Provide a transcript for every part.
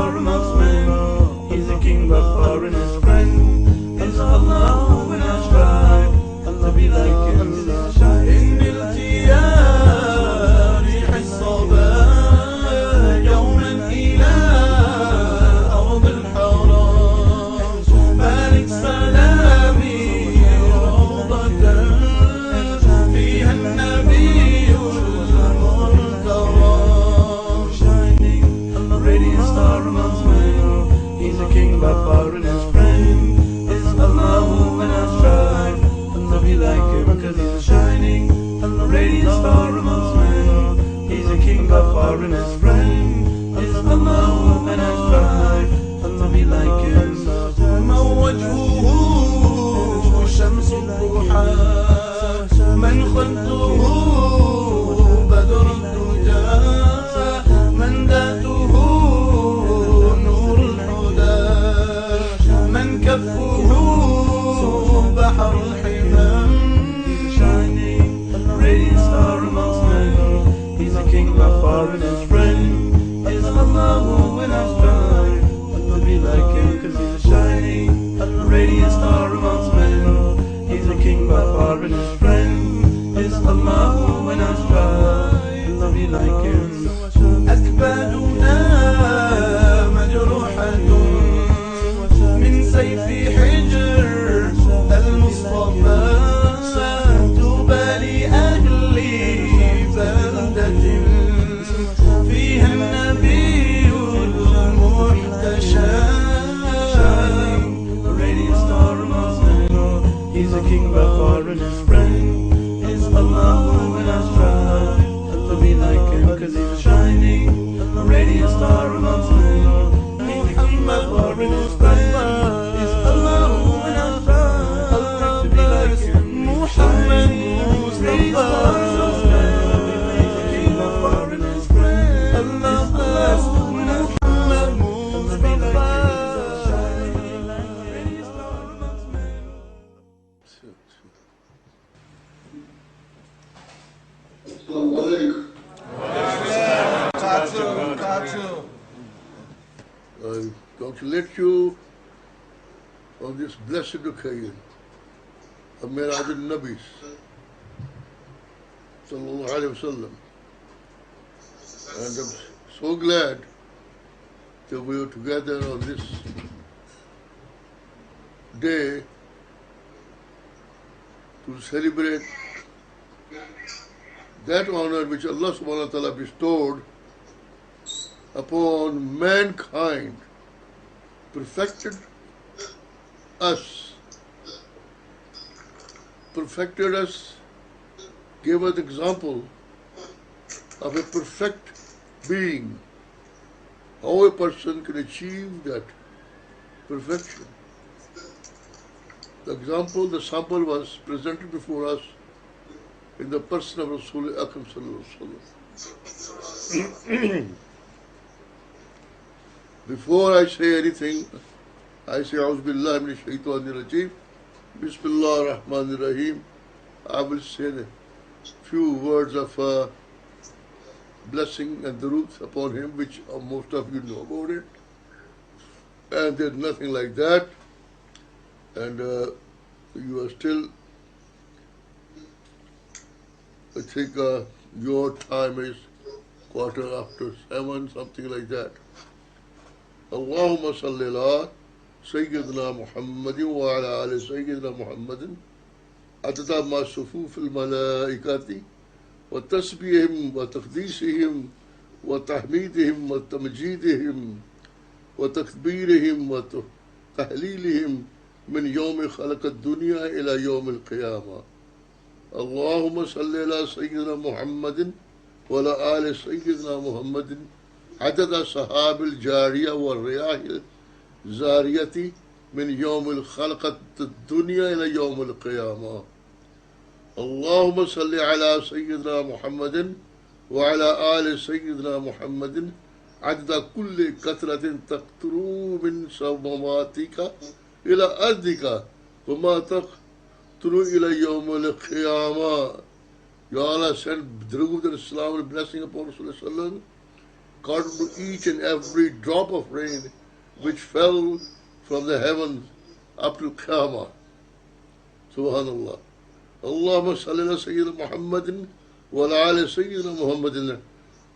star amongst men. He's a king by far and his friend is Allah. When I strive to be like him, إن التيار ريح الصبا يوما إلى أرض الحرام بارك سلامي روضة فيها النبي المنتظر. Shining, a radiant star amongst men. He's a king by far and his friend is Allah. When I strive to be like him, cause he's a shining, a radiant star amongst men. He's a king by far and his friend is Allah. When I strive to be like him. من وجهه شمس الضحى من خلقه بدر الدجى من ذاته نور الهدى من كفه بحر الحمام. Shining, a radiant star amongst men. He's a king by far and his friend is Allah. When I strive to be like him, cause he's a shining, a radiant star amongst men. He's a king by far and his friend is Allah. When I strive to be like him. أكبادنا مجروحة من سيف حجر المصطفى طوبى لأهل بلدة فيها النبي المحتشى. A radiant star amongst men. He's a king by far and his friend is Allah. When I strive to be like him, cause he's a shining, a radiant star amongst men. He's a king by far and his friend is Allah. When I strive to be like him. Muhammad Mustafa, he's a king by far and his friend Allah. Muhammad Mustafa, shining, a radiant star amongst men. I congratulate you on this blessed occasion of Miraj al-Nabis sallallahu alayhi wa sallam, and I'm so glad that we are together on this day to celebrate that honor which Allah subhanahu wa ta'ala bestowed upon mankind, perfected us, gave us example of a perfect being, how a person can achieve that perfection. The example, the sample was presented before us in the person of Rasul Akram sallallahu alaihi wasallam. Before I say anything, I say A'udhu Billahi Minash Shaitanir Rajeem, Bismillah ar-Rahman ar-Rahim. I will say a few words of blessing and durood upon him, which most of you know about it. And there's nothing like that. And you are still, I think your time is 7:15, something like that. Allahumma salli ala Sayyidina Muhammadin wa ala ali Sayyidina Muhammadin adada ma sufuf al-malaikati wa tasbihim wa taqdisihim wa tahmidihim wa tamjidihim wa takbirihim wa tahlilihim min yawm khalaq ad-dunya ila yawm al-qiyamah. Allahumma salli ala Sayyidina Muhammadin wa ala ali Sayyidina Muhammadin عدد صحاب الجارية والرياح الزارية من يوم الخلقة الدنيا إلى يوم القيامة. اللهم صل على سيدنا محمد وعلى آل سيدنا محمد عدد كل قطرة تقطر من سماواتك إلى أرضك وما تقطر إلى يوم القيامة. Ya Allah, send Druid and Islam and blessing upon Rasulullah. according to each and every drop of rain which fell from the heavens up to Qiyamah. Subhanallah. Allahumma salli ala Sayyidina Muhammadin wa ala ali Sayyidina Muhammadin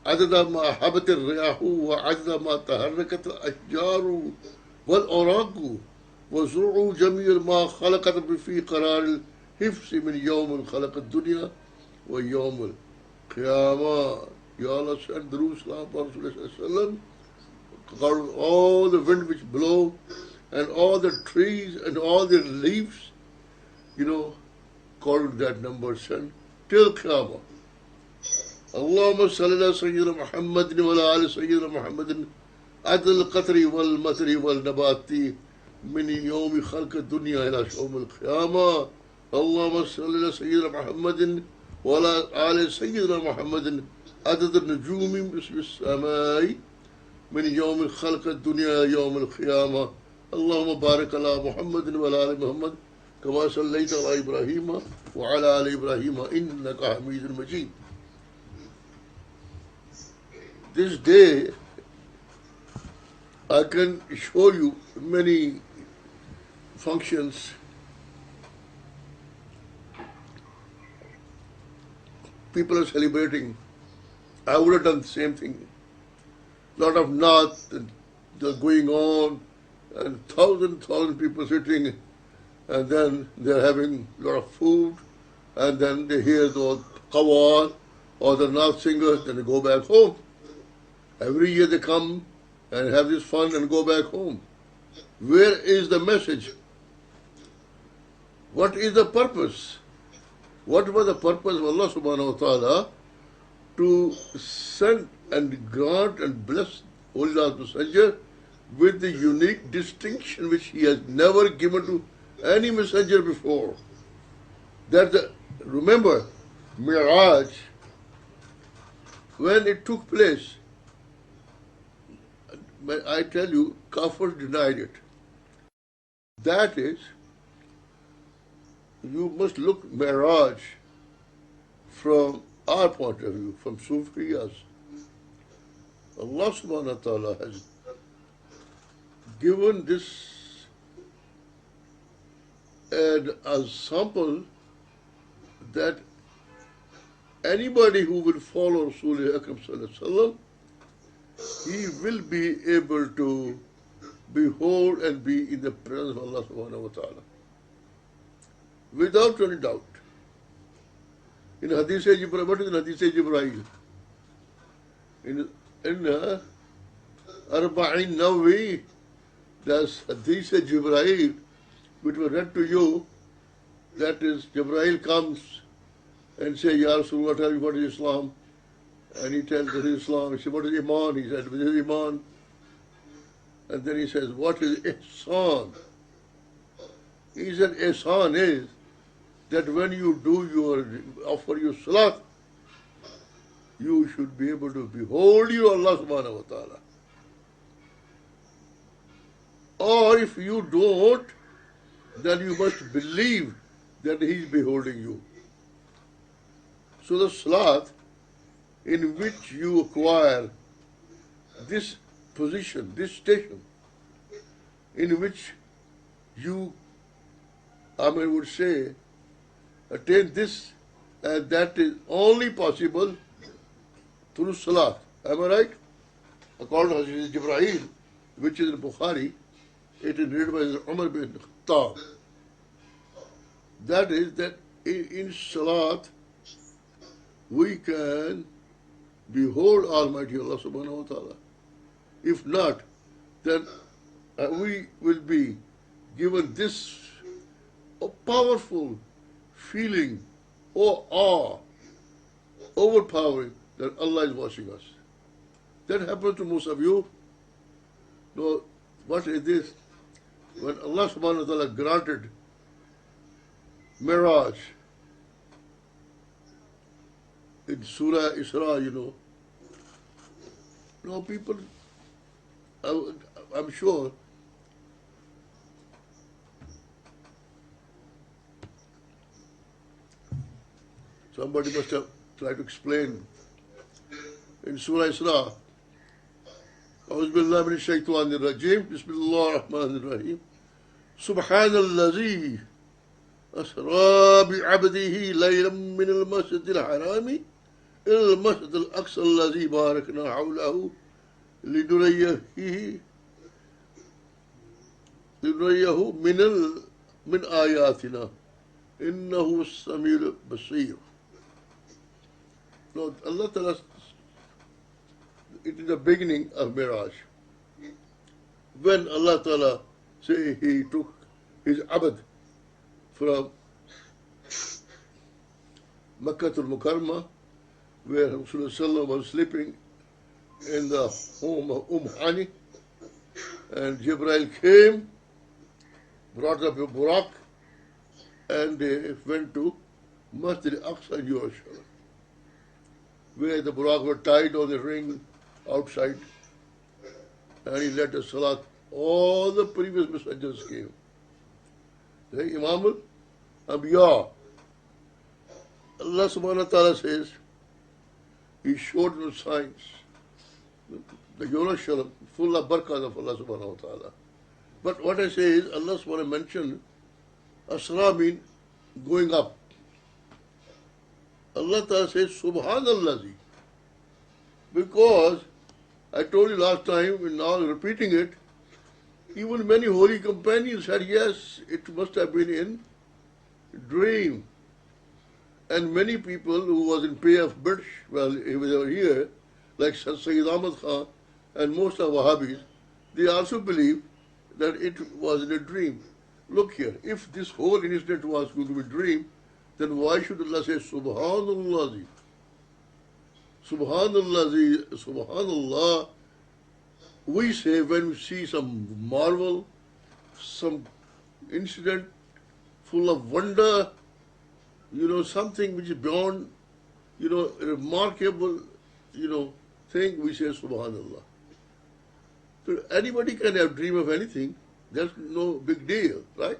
عدد ما حبت الرياح وعدد ما تحركت الأشجار والأوراق وزرع جميع ما خلقت في قرار الحفظ من يوم خلق الدنيا ويوم القيامة. Ya Allah, send Durood Salam for Rasulullah, according to all the wind which blow and all the trees and all the leaves, according to that number, send till Qiyamah. اللهم صل على سيدنا محمد وعلى آل سيدنا محمد عدد القطر والمطر والنبات من يوم خلق الدنيا إلى يوم القيامة. اللهم صل على سيدنا محمد وعلى آل سيدنا محمد عدد النجوم في السماء من يوم خلق الدنيا يوم القيامة. اللهم بارك على محمد وعلى آل محمد كما صليت على إبراهيم وعلى آل إبراهيم إنك حميد مجيد. This day, I can show you many functions. People are celebrating. I would have done the same thing. Lot of naat and they're going on, and thousand people sitting, and then they're having a lot of food, and then they hear the qawwal or the naat singers, then they go back home. Every year they come and have this fun and go back home. Where is the message? What is the purpose? What was the purpose of Allah subhanahu wa ta'ala to send and grant and bless Holy Lord's Messenger with the unique distinction which He has never given to any messenger before? Remember, Mi'raj, when it took place, I tell you, Kafirs denied it. That is, you must look Mi'raj from our point of view, from Sufiyas. Allah subhanahu wa ta'ala has given this as a sample that anybody who will follow Rasulullah Akram sallallahu alaihi wasallam, he will be able to behold and be in the presence of Allah subhanahu wa ta'ala. Without any doubt. In Hadith Jibreel, what is in Hadith Jibreel? In Arba'in Nawawi, there's Hadith Jibreel, which was read to you. That is, Jibreel comes and says, Ya Rasulullah, tell me what is Islam? And he tells what is Islam. He said, what is Iman? He said, what is Iman? And then he says, what is Ihsan? He said, Ihsan is that when you offer your Salaat, you should be able to behold you Allah subhanahu wa ta'ala. Or if you don't, then you must believe that He is beholding you. So the Salaat, in which you acquire this position, this station, in which you, would say, attain this, and that is only possible through Salaat. Am I right? According to Hadith Jibreel, which is in Bukhari, it is read by Umar bin Khattab. That is that in Salaat, we can behold Almighty Allah subhanahu wa ta'ala. If not, then we will be given this powerful feeling or awe, overpowering, that Allah is watching us. That happened to most of you. No, what is this? When Allah subhanahu wa ta'ala granted Mi'raj in Surah Isra, no people, I'm sure, somebody must have tried to explain. In Surah Isra, أعوذ بالله من الشيطان الرجيم بسم الله الرحمن الرحيم سبحان الذي أسرى بعبده ليلا من المسجد الحرام إلى المسجد الأقصى الذي باركنا حوله لنريه من آياتنا إنه السميع البصير. Now Allah tells us it is the beginning of Miraj. When Allah Ta'ala say He took His abad from Makkah-ul-Mukarramah, where Rasulullah was sleeping in the home of Hani, and Jibreel came, brought up a Mubarik, and they went to Masjid al-Aqsa in Jerusalem, where the Mubarik were tied on the ring outside, and he led the Salaat. All the previous messengers came. The Imam al-Anbiya, Allah subhanahu wa ta'ala says, He showed them signs. The Jerusalem, full of barakah of Allah subhanahu wa ta'ala. But what I say is, Allah subhanahu wa ta'ala mentioned, Asra mean going up. Allah ta'ala says, Subhanallah. Because I told you last time, and now repeating it, even many holy companions said, yes, it must have been in dream. And many people who was in pay of British, well, they were here, like Syed Ahmad Khan and most of Wahhabis, they also believe that it was in a dream. Look here, if this whole incident was going to be a dream, then why should Allah say, Subhanallah? Subhanallah, Subhanallah. We say when we see some marvel, some incident full of wonder, something which is beyond, a remarkable, thing, we say Subhanallah. So anybody can have dream of anything, that's no big deal, right?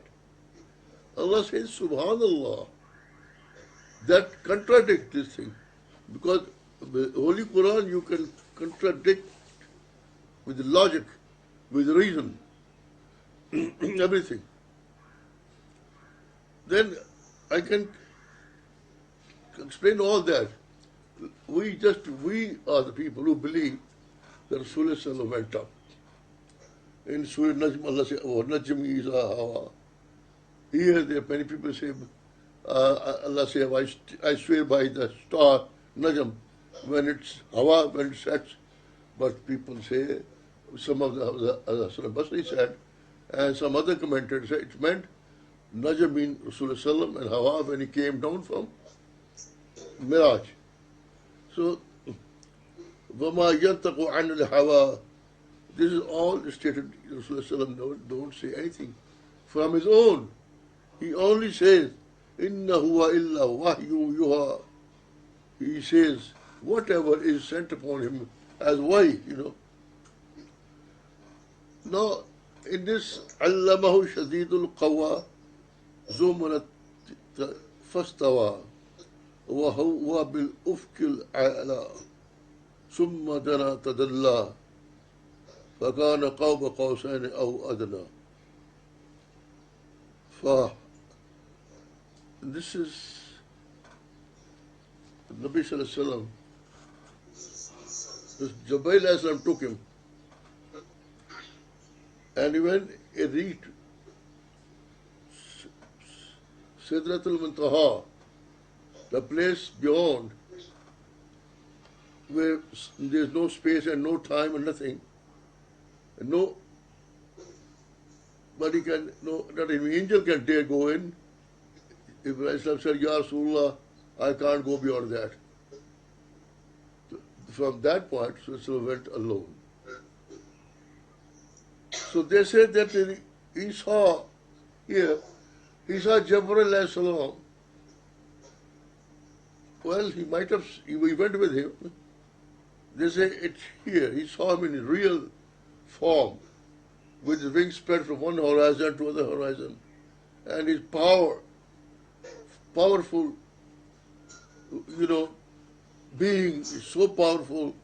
Allah says Subhanallah. That contradicts this thing. Because the Holy Quran you can contradict with logic, with reason, everything. Then I can explain all that. We are the people who believe that Rasulullah went up. In Surah Najm, Allah says, oh, Najm is Hawa. Here there are many people say, Allah says, I swear by the star Najm, when it's Hawa, when it sets. But people say, some of the Basri said, and some other commentators said, it meant Najm means Rasulullah and Hawa when he came down from Miraj. So, وَمَا يَنْتَقُ عَنِ الْحَوَى. This is all stated. Rasulullah don't say anything from his own. He only says, إِنَّ هُوَ إِلَّا وَحْيُ يُوحَى. He says, whatever is sent upon him as wahy, Now, in this, عَلَّمَهُ شَدِيدُ الْقَوَى زُمْرَةِ فَاسْتَوَى وَهُوَ بِالْأُفْقِ الْأَعْلَى ثُمَّ دَنَا تَدَلَّى فَكَانَ قَابَ قَوْسَيْنِ أَوْ أَدْنَى. This is Nabi Sallallahu Alaihi Wasallam. Jibreel Alayhi Salam took him, and when he reached Sidratul Muntaha, the place beyond, where there is no space and no time and nothing, nobody can, not an angel can dare go in. Ibrahim said, Ya Rasulullah, I can't go beyond that. From that point, Rasul went alone. So they said that he saw here, he saw Jibreel alayhi salam. Well, he might have, he went with him. They say it's here. He saw him in real form, with his wings spread from one horizon to other horizon. And his powerful, being is so powerful.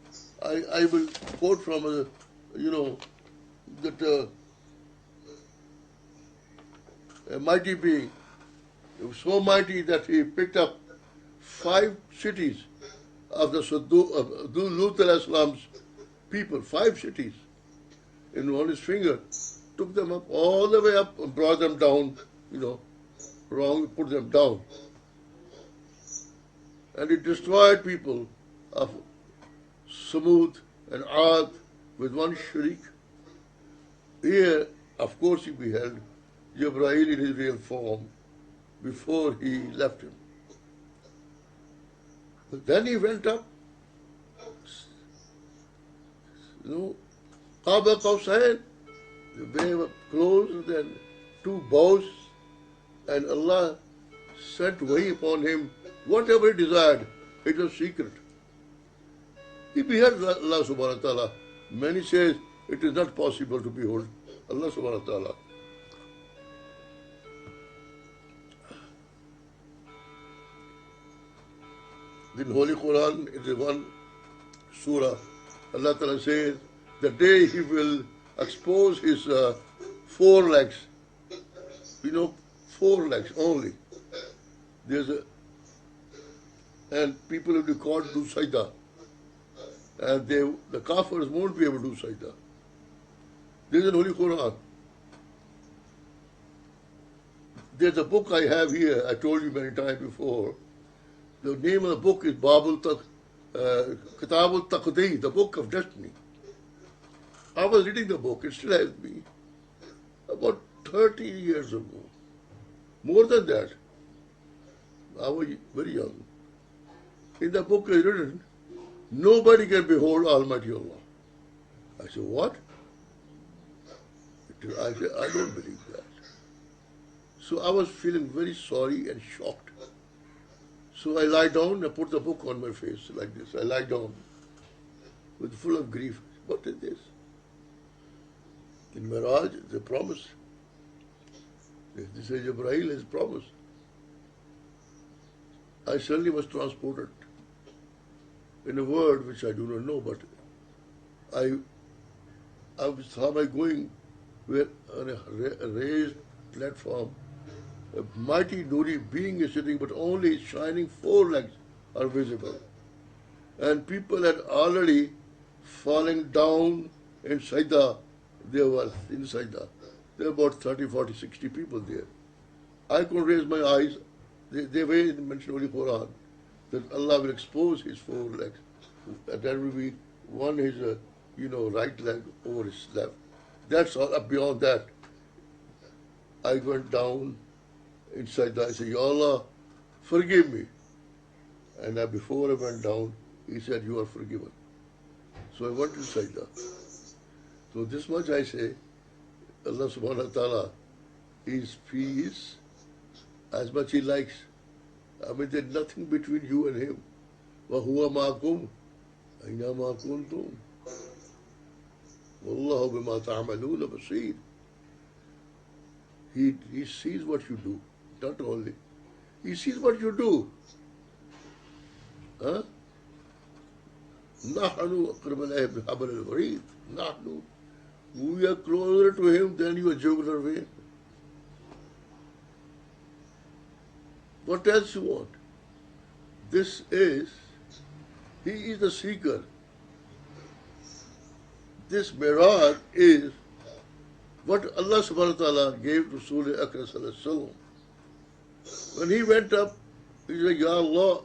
I will quote from you know, that a mighty being, so mighty that he picked up 5 cities of the Lut al-Islam's people, 5 cities, in on his finger, took them up all the way up and brought them down, wrong, put them down. And he destroyed people of Samud and Ad with one shriek. Here, of course, he beheld Jibreel in his real form before he left him. But then he went up, Qaba Qawsain, they were closer than 2 bows, and Allah sent wahi upon him, whatever he desired, it was secret. He beheld Allah subhanahu wa ta'ala. Many say it is not possible to behold Allah subhanahu wa ta'ala. In Holy Quran, it is one surah, Allah ta'ala says, the day he will expose his 4 legs, 4 legs only. And people will be called to do sajda. And the kafirs won't be able to do sajda. This is in Holy Quran. There's a book I have here, I told you many times before. The name of the book is Kitab al-Taqdeer, the Book of Destiny. I was reading the book, it still has me, about 30 years ago. More than that. I was very young. In the book is written, nobody can behold Almighty Allah. I said, what? I said, I don't believe that. So I was feeling very sorry and shocked. So I lie down and put the book on my face like this. I lie down with full of grief. What is this? In Miraj, the promise. This is Jibreel has promised. I suddenly was transported in a word which I do not know, but I saw my going on a raised platform. A mighty Nuri being is sitting, but only his shining 4 legs are visible. And people had already fallen down in sajda. They were in sajda. There were about 30, 40, 60 people there. I could raise my eyes. They were mentioned in the Quran that Allah will expose his 4 legs. And that will be one his right leg over his left. That's all. Beyond that, I went down inside that. I said, Ya Allah, forgive me. And before I went down, he said, you are forgiven. So I went inside that. So this much I say, Allah subhanahu wa ta'ala is peace as much he likes. I mean, there's nothing between you and him. وَهُوَ مَعَكُمْ أَيْنَمَا كُنْتُمْ وَاللَّهُ بِمَا تَعْمَلُونَ بَصِيرٌ. He sees what you do, not only. He sees what you do. Huh? نَحْنُ أَقْرَبَ إِلَيْهِ بِحَبْلِ الْوَرِيدِ. نَحْنُ. We are closer to him than your jugular vein. What else you want? He is the seeker. This Mi'raj is what Allah subhanahu wa ta'ala gave to Rasul Akram sallallahu alaihi wasallam. When he went up, he said, Ya Allah,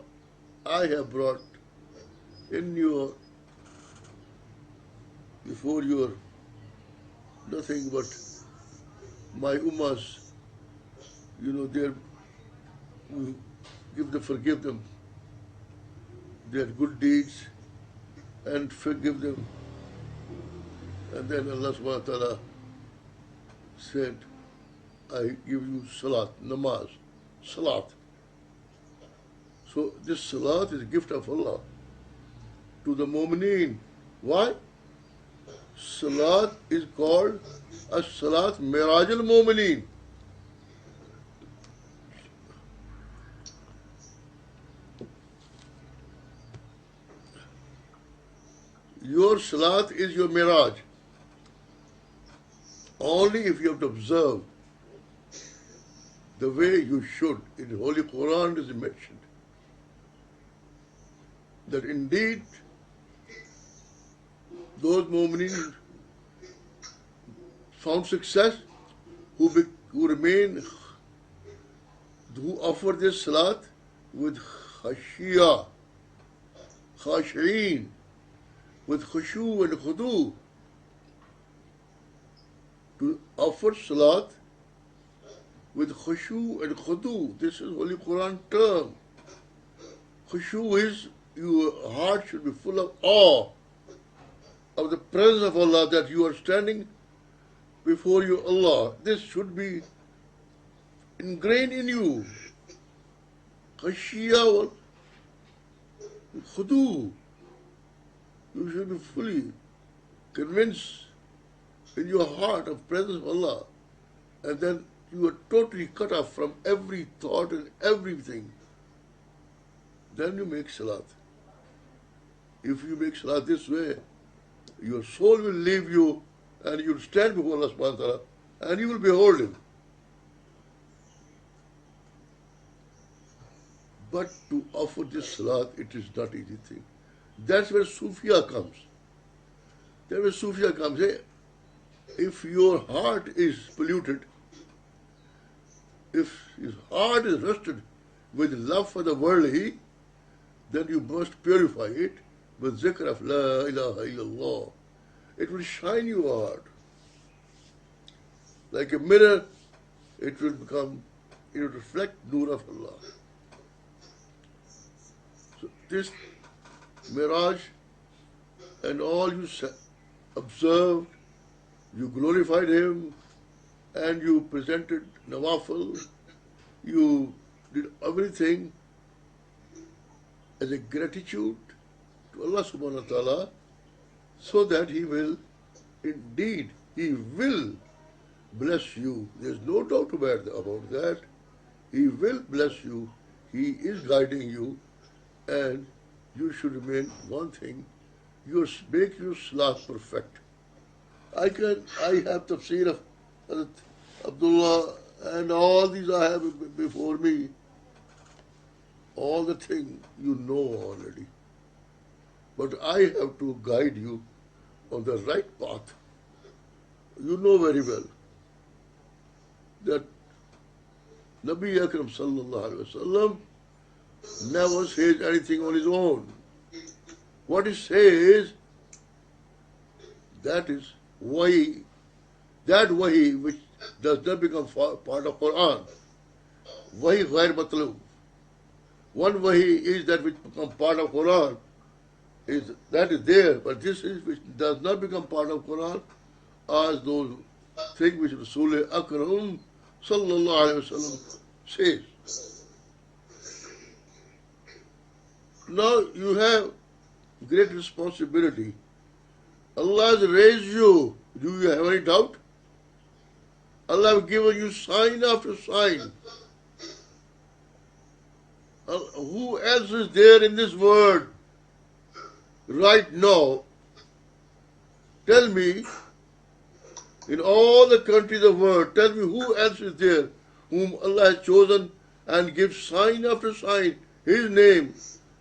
I have brought before your nothing but my ummas, forgive them their good deeds and forgive them. And then Allah subhanahu wa ta'ala said, I give you Salaat, namaz, Salaat. So this Salaat is a gift of Allah to the mu'mineen. Why? Salaat is called as-Salaat Mi'raj al-Mu'mineen. Your Salaat is your Mi'raj. only if you have to observe the way you should. In the Holy Quran is mentioned that indeed those mu'mineen found success who remain, who offer this salat with khashiyah, khashi'een, with khushu and khudu, to offer salat with khushu and khudu. This is Holy Quran term. Khushu is your heart should be full of awe of the presence of Allah, that you are standing before you Allah. This should be ingrained in you. Khashiyah wal khudu. You should be fully convinced in your heart of presence of Allah, and then you are totally cut off from every thought and everything. Then you make salat. If you make salat this way, your soul will leave you and you will stand before Allah subhanahu wa ta'ala and you will behold Him. But to offer this salat, it is not easy thing. That's where Sufia comes. That's where Sufia comes. If your heart is polluted, if his heart is rusted with love for the worldly, then you must purify it with zikr of La ilaha illallah. It will shine your heart. Like a mirror, it will reflect nur of Allah. So this Miraj and all you observed, you glorified Him, and you presented Nawafil, you did everything as a gratitude to Allah subhanahu wa ta'ala, so that He will, indeed, He will bless you. There's no doubt about that. He will bless you. He is guiding you, and you should remain one thing. You make your salat perfect. I have tafsir of Hazrat Abdullah and all these I have before me. All the things you know already. But I have to guide you on the right path. You know very well that Nabi Akram sallallahu alaihi wasallam never says anything on his own. What he says, that is wahi. That wahi which does not become part of Quran. Wahi ghair matlub. One wahi is that which becomes part of Quran. That is there, but this is which does not become part of Quran, as those things which Rasul Akram sallallahu alaihi wasallam says. Now you have great responsibility. Allah has raised you. Do you have any doubt? Allah has given you sign after sign. Who else is there in this world right now? Tell me, in all the countries of the world, tell me who else is there whom Allah has chosen and gives sign after sign, His name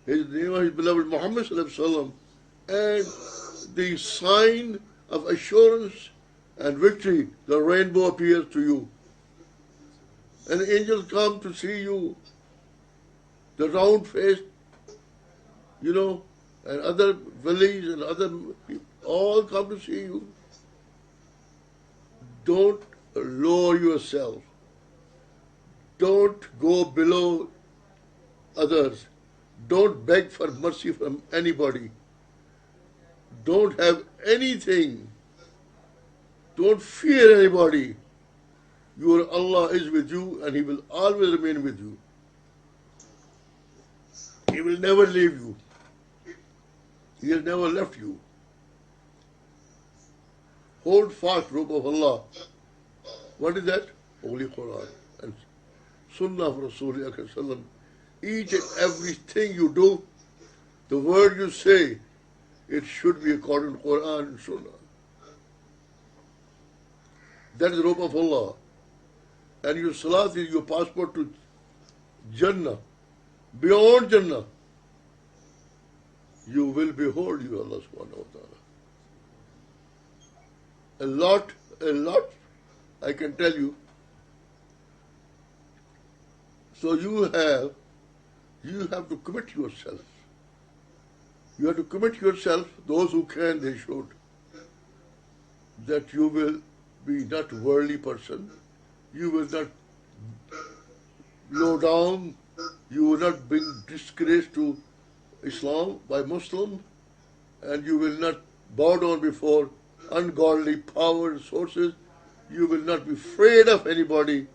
of His beloved Muhammad sallallahu alaihi wasallam, and the sign of assurance and victory, the rainbow appears to you. And angels come to see you, the round face, and other valleys and other people, all come to see you. Don't lower yourself. Don't go below others. Don't beg for mercy from anybody. Don't have anything. Don't fear anybody. Your Allah is with you and He will always remain with you. He will never leave you. He has never left you. Hold fast rope of Allah. What is that? Holy Quran and Sunnah of Rasulullah sallallahu alaihi wasallam. Each and everything you do, the word you say, it should be according to Quran and Sunnah. That is the rope of Allah. And your Salaat is your passport to Jannah. Beyond Jannah, you will behold you, Allah subhanahu wa ta'ala. A lot, I can tell you. So you have to commit yourself. You have to commit yourself, those who can, they should, that you will be not worldly person, you will not low down, you will not bring disgrace to Islam by Muslim, and you will not bow down before ungodly power and sources. You will not be afraid of anybody,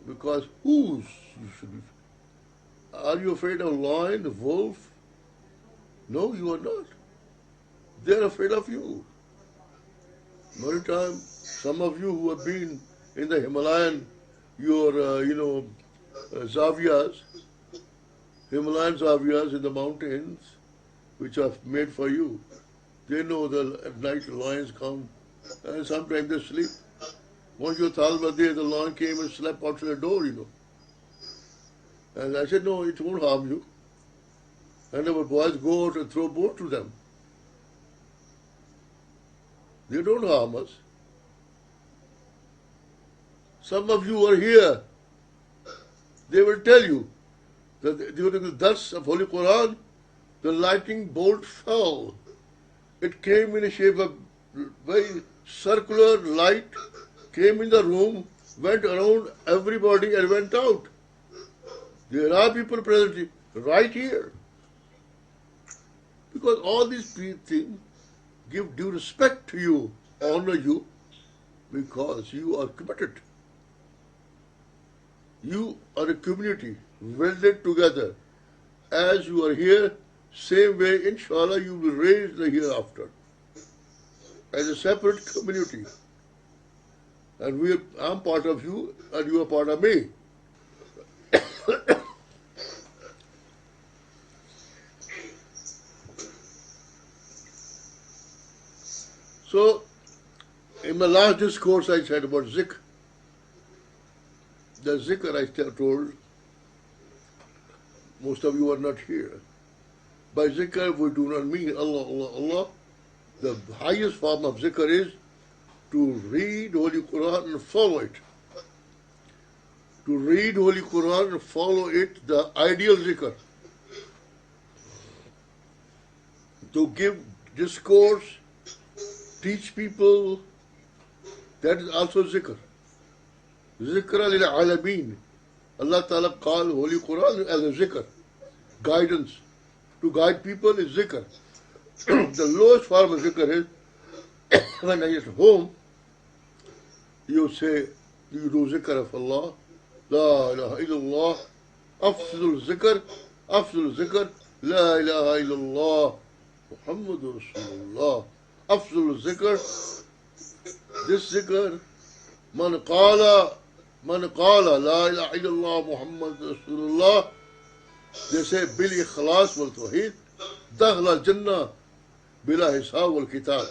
because whose you should be? Are you afraid of lion, wolf? No, you are not. They are afraid of you. Many times, some of you who have been in the Himalayan, zaviyas, Himalayan zaviyas in the mountains, which are made for you, they know that at night lions come, and sometimes they sleep. Once your talba there, the lion came and slept outside the door, And I said, no, it won't harm you. And our boys go out and throw boat to them. They don't harm us. Some of you are here. They will tell you that during the dars of Holy Quran, the lightning bolt fell. It came in a shape of very circular light, came in the room, went around everybody and went out. There are people present right here. Because all these things give due respect to you, honor you, because you are committed. You are a community, welded together. As you are here, same way, inshallah, you will raise the hereafter as a separate community. And I'm part of you, and you are part of me. So, in my last discourse, I said about zikr. The zikr I told, most of you are not here. By zikr, we do not mean Allah, Allah, Allah. The highest form of zikr is to read Holy Quran and follow it. To read Holy Quran and follow it, the ideal zikr. To give discourse, teach people, that is also zikr. Zikr lil alameen. Allah Ta'ala called Holy Quran as a zikr. Guidance. To guide people is zikr. The lowest form of zikr is when I get home, you say, you do zikr of Allah. La ilaha illallah. Afzul zikr. La ilaha illallah. Muhammadur Rasulullah. Afzul zikr. This zikr, man qala la ilaha illallah Muhammadur Rasulullah. They say, bil ikhlas wal tawheed. Dakhla al-jannah bila hisab wal kitab.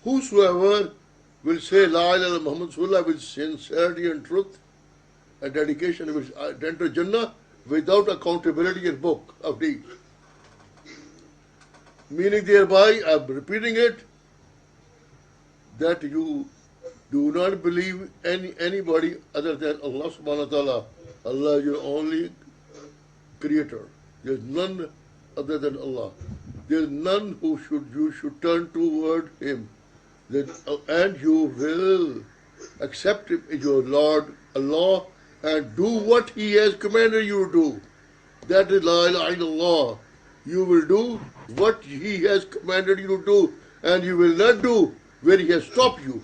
Whosoever will say La ilaha Muhammad Rasulullah with sincerity and truth and dedication will enter Jannah without accountability and book of deeds. Meaning thereby, I'm repeating it, that you do not believe anybody other than Allah subhanahu wa ta'ala. Allah is your only creator. There is none other than Allah. There is none who you should turn toward Him. And you will accept Him as your Lord, Allah, and do what He has commanded you to do. That is La ilaha illallah. You will do what He has commanded you to do, and you will not do where He has stopped you,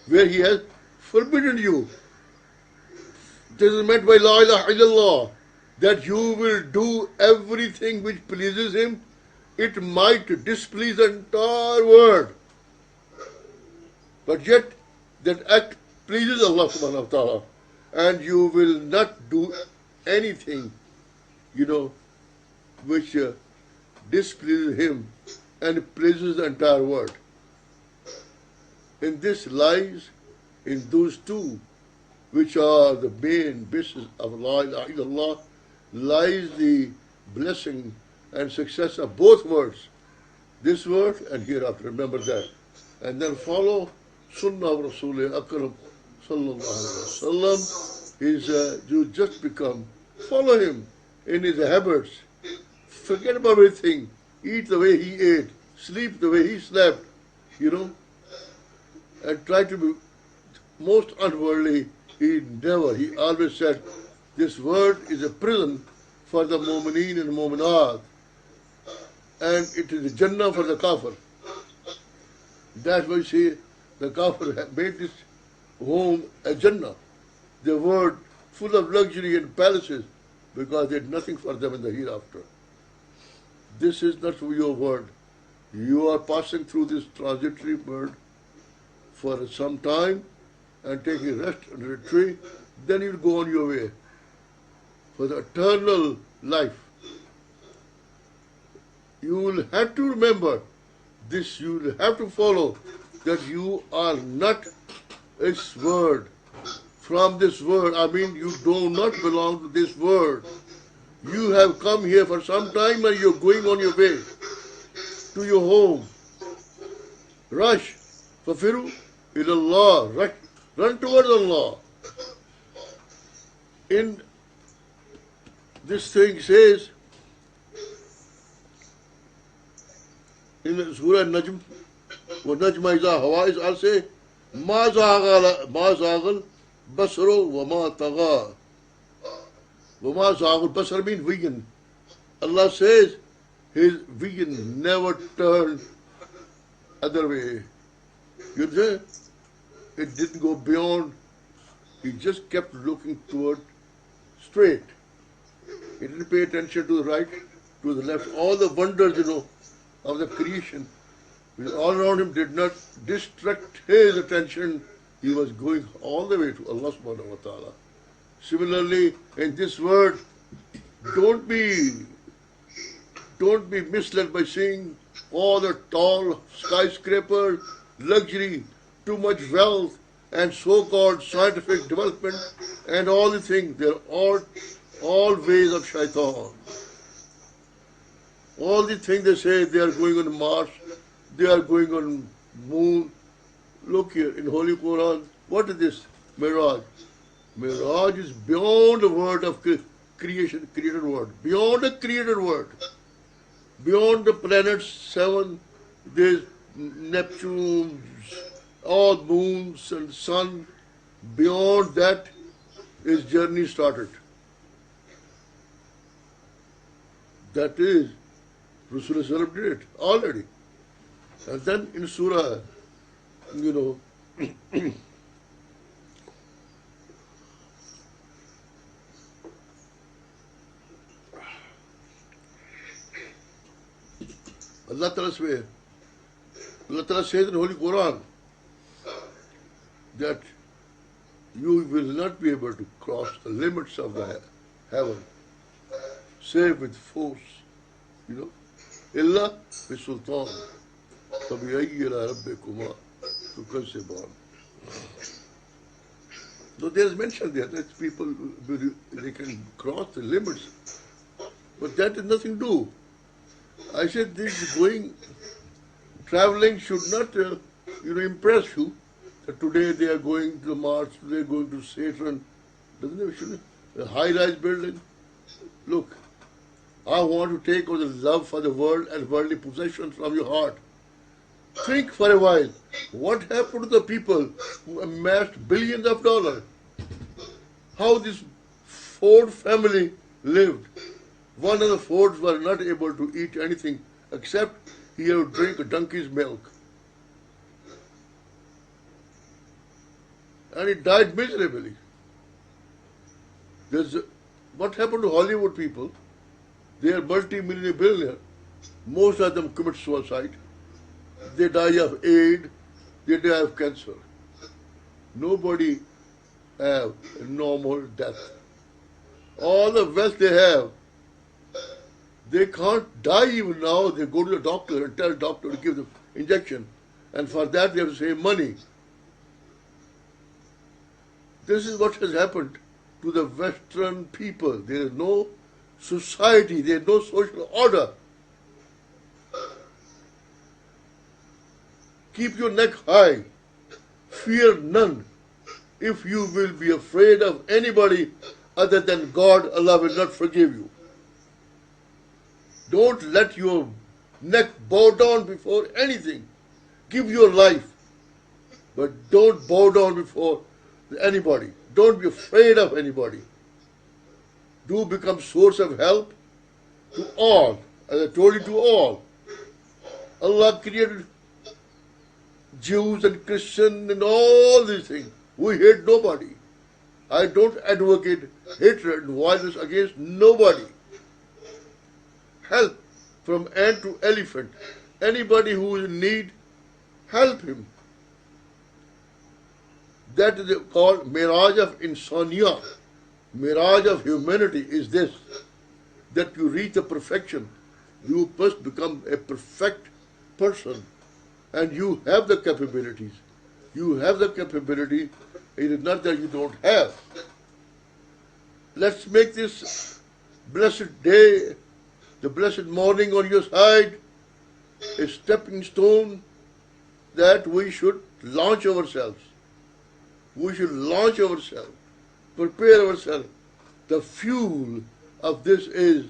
where He has forbidden you. This is meant by La ilaha illallah, that you will do everything which pleases Him. It might displease the entire world, but yet that act pleases Allah subhanahu wa ta'ala, and you will not do anything, which displeases Him and pleases the entire world. in this lies, in those two, which are the main basis of La ilaha illallah, lies the blessing and success of both words. This word and hereafter, remember that. And then follow Sunnah of Rasulullah Akram Sallallahu Alaihi Wasallam. You just become, follow him in his habits. Forget about everything. Eat the way he ate, sleep the way he slept, and try to be most unworldly. He always said, this word is a prison for the mu'mineen and mu'minat, and it is a Jannah for the kafir. That's why you see the kafir made this home a Jannah, the word full of luxury and palaces, because they had nothing for them in the hereafter. This is not your word. You are passing through this transitory world for some time and taking rest under a tree, then you'll go on your way for the eternal life. You will have to remember this, you will have to follow that you are not this word. From this word, I mean, you do not belong to this word. You have come here for some time and you're going on your way to your home. Rush, fafiru ilallah, rush, run towards Allah. In this thing says, in Surah Najm, وَنَجْمَ إِذَا هَوَىٰ I'll say, مَا زَاغَ الْبَصَرُ وَمَا طَغَىٰ. وَمَا زَاغَ الْبَصَرُ means vision. Allah says his vision never turned other way. You know, it didn't go beyond. He just kept looking toward straight. He didn't pay attention to the right, to the left. All the wonders, of the creation, which all around him did not distract his attention. He was going all the way to Allah subhanahu wa ta'ala. Similarly, in this word, don't be misled by seeing all the tall skyscrapers, luxury, too much wealth, and so-called scientific development, and all the things. They're all ways of shaitan. All the things they say, they are going on Mars, they are going on moon. Look here, in Holy Quran, what is this? Mi'raj. Mi'raj is beyond the word of creation, created word. Beyond the created word. Beyond the planets, 7, there's Neptune, all moons and sun. Beyond that, his journey started. That is, Rasulullah did it already. And then in Surah, Allah Ta'ala says in the Holy Quran that you will not be able to cross the limits of the heaven, save with force, إِلَّا بِسُلْطَانٍ فَبِأَيِّ رَبِّكُمَا تُكَذِّبَانِ. So there's mention there that people, they can cross the limits, but that has nothing to do. I said this traveling should not, impress you. That today they are going to Mars, today they are going to Saturn. Doesn't it? A high-rise building. Look, I want to take all the love for the world and worldly possessions from your heart. Think for a while. What happened to the people who amassed billions of dollars? How this Ford family lived. One of the Fords were not able to eat anything except he had to drink a donkey's milk. And he died miserably. What happened to Hollywood people? They are multi-millionaire billionaires. Most of them commit suicide. They die of AIDS. They die of cancer. Nobody have a normal death. All the wealth they have, they can't die even now. They go to the doctor and tell the doctor to give the injection. And for that they have to save money. This is what has happened to the Western people. There is no society, there is no social order. Keep your neck high, fear none. If you will be afraid of anybody other than God, Allah will not forgive you. Don't let your neck bow down before anything. Give your life, but don't bow down before anybody. Don't be afraid of anybody. Do become source of help to all. As I told you, to all. Allah created Jews and Christians and all these things. We hate nobody. I don't advocate hatred and violence against nobody. Help from ant to elephant. Anybody who is in need, help him. That is called Miraj of Insaniya. Miraj of humanity is this, that you reach the perfection. You must become a perfect person, and you have the capabilities. You have the capability. It is not that you don't have. Let's make this blessed day, the blessed morning on your side, a stepping stone that we should launch ourselves. We should launch ourselves, prepare ourselves. The fuel of this is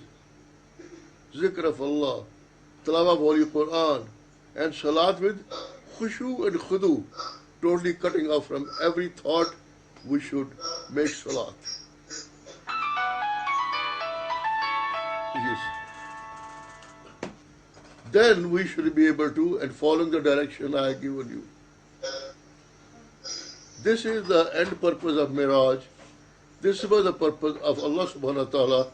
zikr of Allah, tilawah of Holy Quran, and Salaat with khushu and khudu, totally cutting off from every thought. We should make Salaat. Yes. Then we should be able to, and following the direction I have given you. This is the end purpose of Miraj. This was the purpose of Allah subhanahu wa ta'ala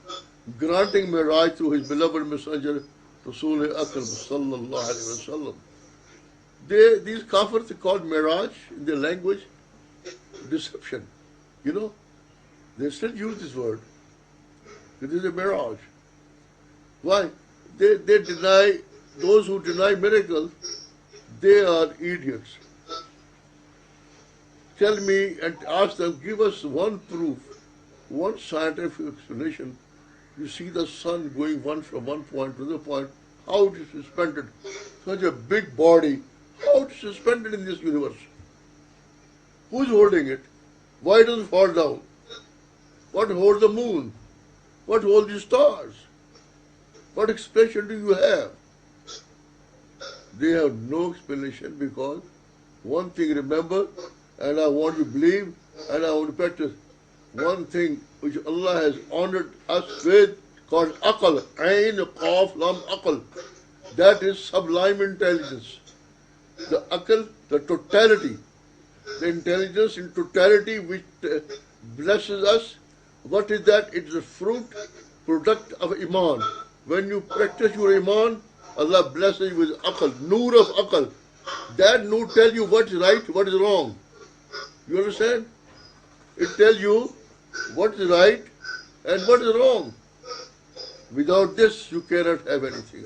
granting Miraj through His beloved messenger, Rasul Akram sallallahu alayhi wa sallam. These kafirs are called Miraj in their language, deception. You know, they still use this word. It is a mirage. Why? They deny, those who deny miracles, they are idiots. Tell me and ask them, give us one proof, one scientific explanation. You see the sun going from one point to the point, how it is suspended. Such a big body, how it is suspended in this universe. Who is holding it? Why does it fall down? What holds the moon? What holds the stars? What explanation do you have? They have no explanation, because one thing remember, and I want you to believe, and I want to practice one thing which Allah has honored us with, called aql, ayn, qaf, lam, aql. That is sublime intelligence. The aql, the totality, the intelligence in totality which blesses us. What is that? It is a fruit, product of Iman. When you practice your Iman, Allah blesses you with aql, noor of aql. That noor tells you what is right, what is wrong. You understand? It tells you what is right and what is wrong. Without this, you cannot have anything.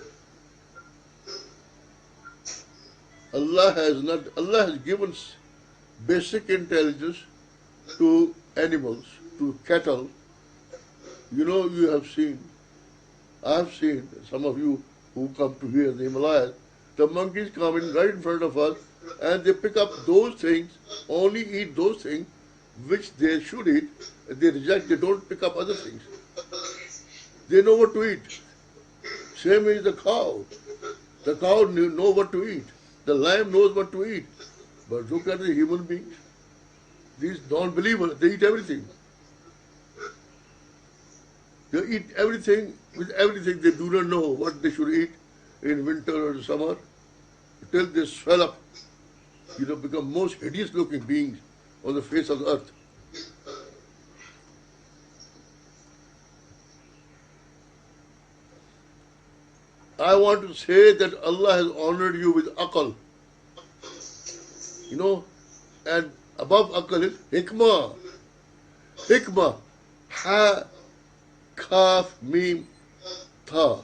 Allah has given basic intelligence to animals, to cattle. You know, you have seen, I have seen, some of you who come to here in the Himalayas, the monkeys come in right in front of us, and they pick up those things, only eat those things which they should eat. They reject, they don't pick up other things. They know what to eat. Same is the cow. The cow knows what to eat. The lamb knows what to eat. But look at the human beings. These non-believers, they eat everything. They eat everything with everything. They do not know what they should eat in winter or summer, till they swell up, become most hideous looking beings on the face of the earth. I want to say that Allah has honored you with aql. And above aql is hikmah. Hikmah. Ha, kaf, mim, tha.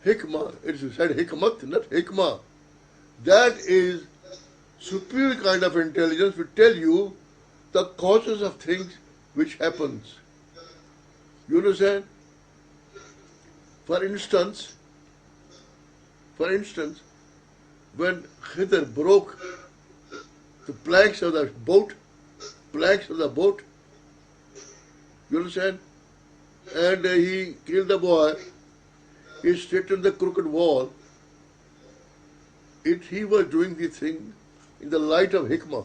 Hikmah. It is said hikmat, not hikmah. That is superior kind of intelligence will tell you the causes of things which happens. You understand? For instance, when Khidr broke the planks of the boat, you understand? And he killed the boy, he straightened the crooked wall. He was doing the thing in the light of hikmah.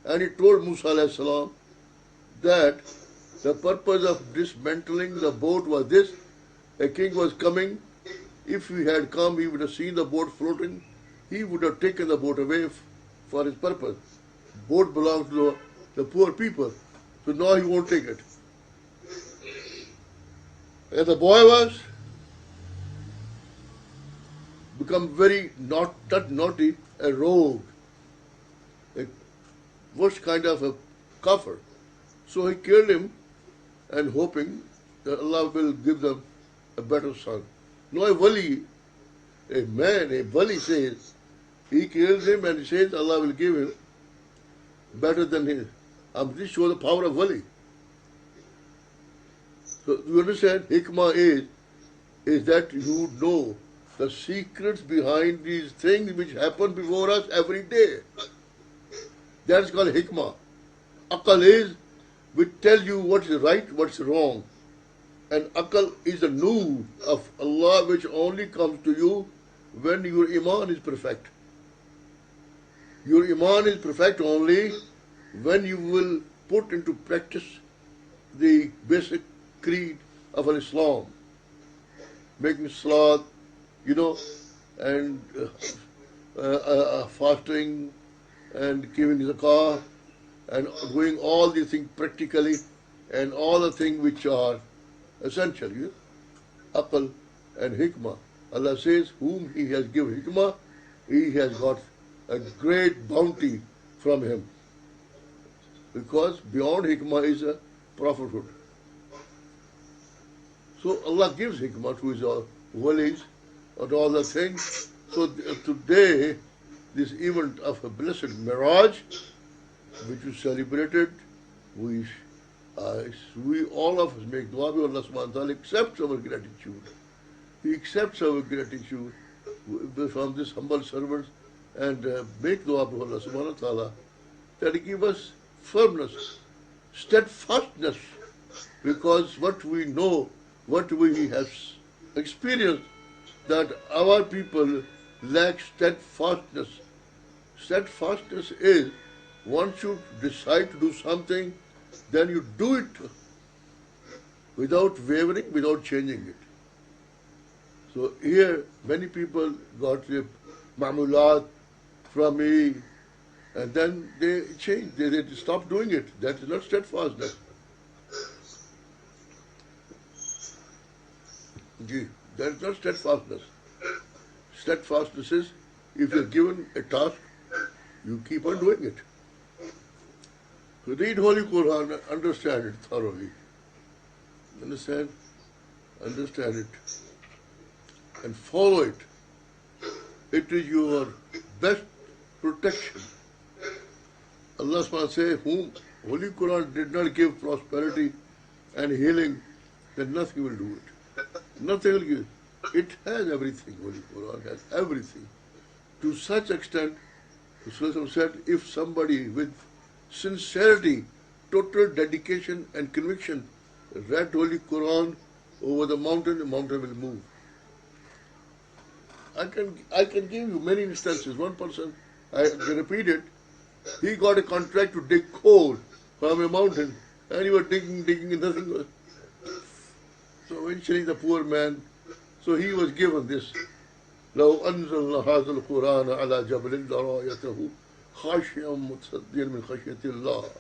And he told Musa alayhi salam that the purpose of dismantling the boat was this: a king was coming. If he had come, he would have seen the boat floating. He would have taken the boat away for his purpose. Boat belongs to the poor people. So now he won't take it. And the boy was become very not naughty, a rogue, a worst kind of a kafir. So he killed him and hoping that Allah will give them a better son. No, a wali says, he kills him and he says Allah will give him better than his. This shows the power of wali. So you understand, hikmah is that you know the secrets behind these things which happen before us every day. That is called hikmah. Aqal is which tell you what's right, what's wrong. And aqal is the nur of Allah which only comes to you when your iman is perfect. Your iman is perfect only when you will put into practice the basic creed of Islam. Making Salaat, and fasting and giving zakah and doing all these things practically and all the things which are essential. Aql and hikmah. Allah says, whom He has given hikmah, he has got a great bounty from Him. Because beyond hikmah is a prophethood. So Allah gives hikmah to His walis and all the things. So today, this event of a blessed Mi'raj, which is celebrated, we all of us make dua by Allah subhanahu wa ta'ala accepts our gratitude. He accepts our gratitude from this humble servants and make dua by Allah subhanahu wa ta'ala that He give us firmness, steadfastness, because what we know, what we have experienced, that our people lack steadfastness. Steadfastness is once you decide to do something, then you do it without wavering, without changing it. So here many people got the ma'mulat from me and then they changed, they stopped doing it. That is not steadfastness. That is not steadfastness. Steadfastness is if you're given a task, you keep on doing it. So read Holy Quran, understand it thoroughly. Understand it. And follow it. It is your best protection. Allah subhanahu wa ta'ala says, whom Holy Quran did not give prosperity and healing, then nothing will do it. Nothing will give. It has everything. Holy Quran has everything. To such extent, Rasulullah said, if somebody with sincerity, total dedication and conviction read Holy Quran over the mountain will move. I can give you many instances. One person, I repeat it, he got a contract to dig coal from a mountain and he was digging and nothing was. So eventually the poor man, so he was given this. لو أنزلنا هذا القرآن على جبل لرأيته خاشعا متصدعا من خشية الله.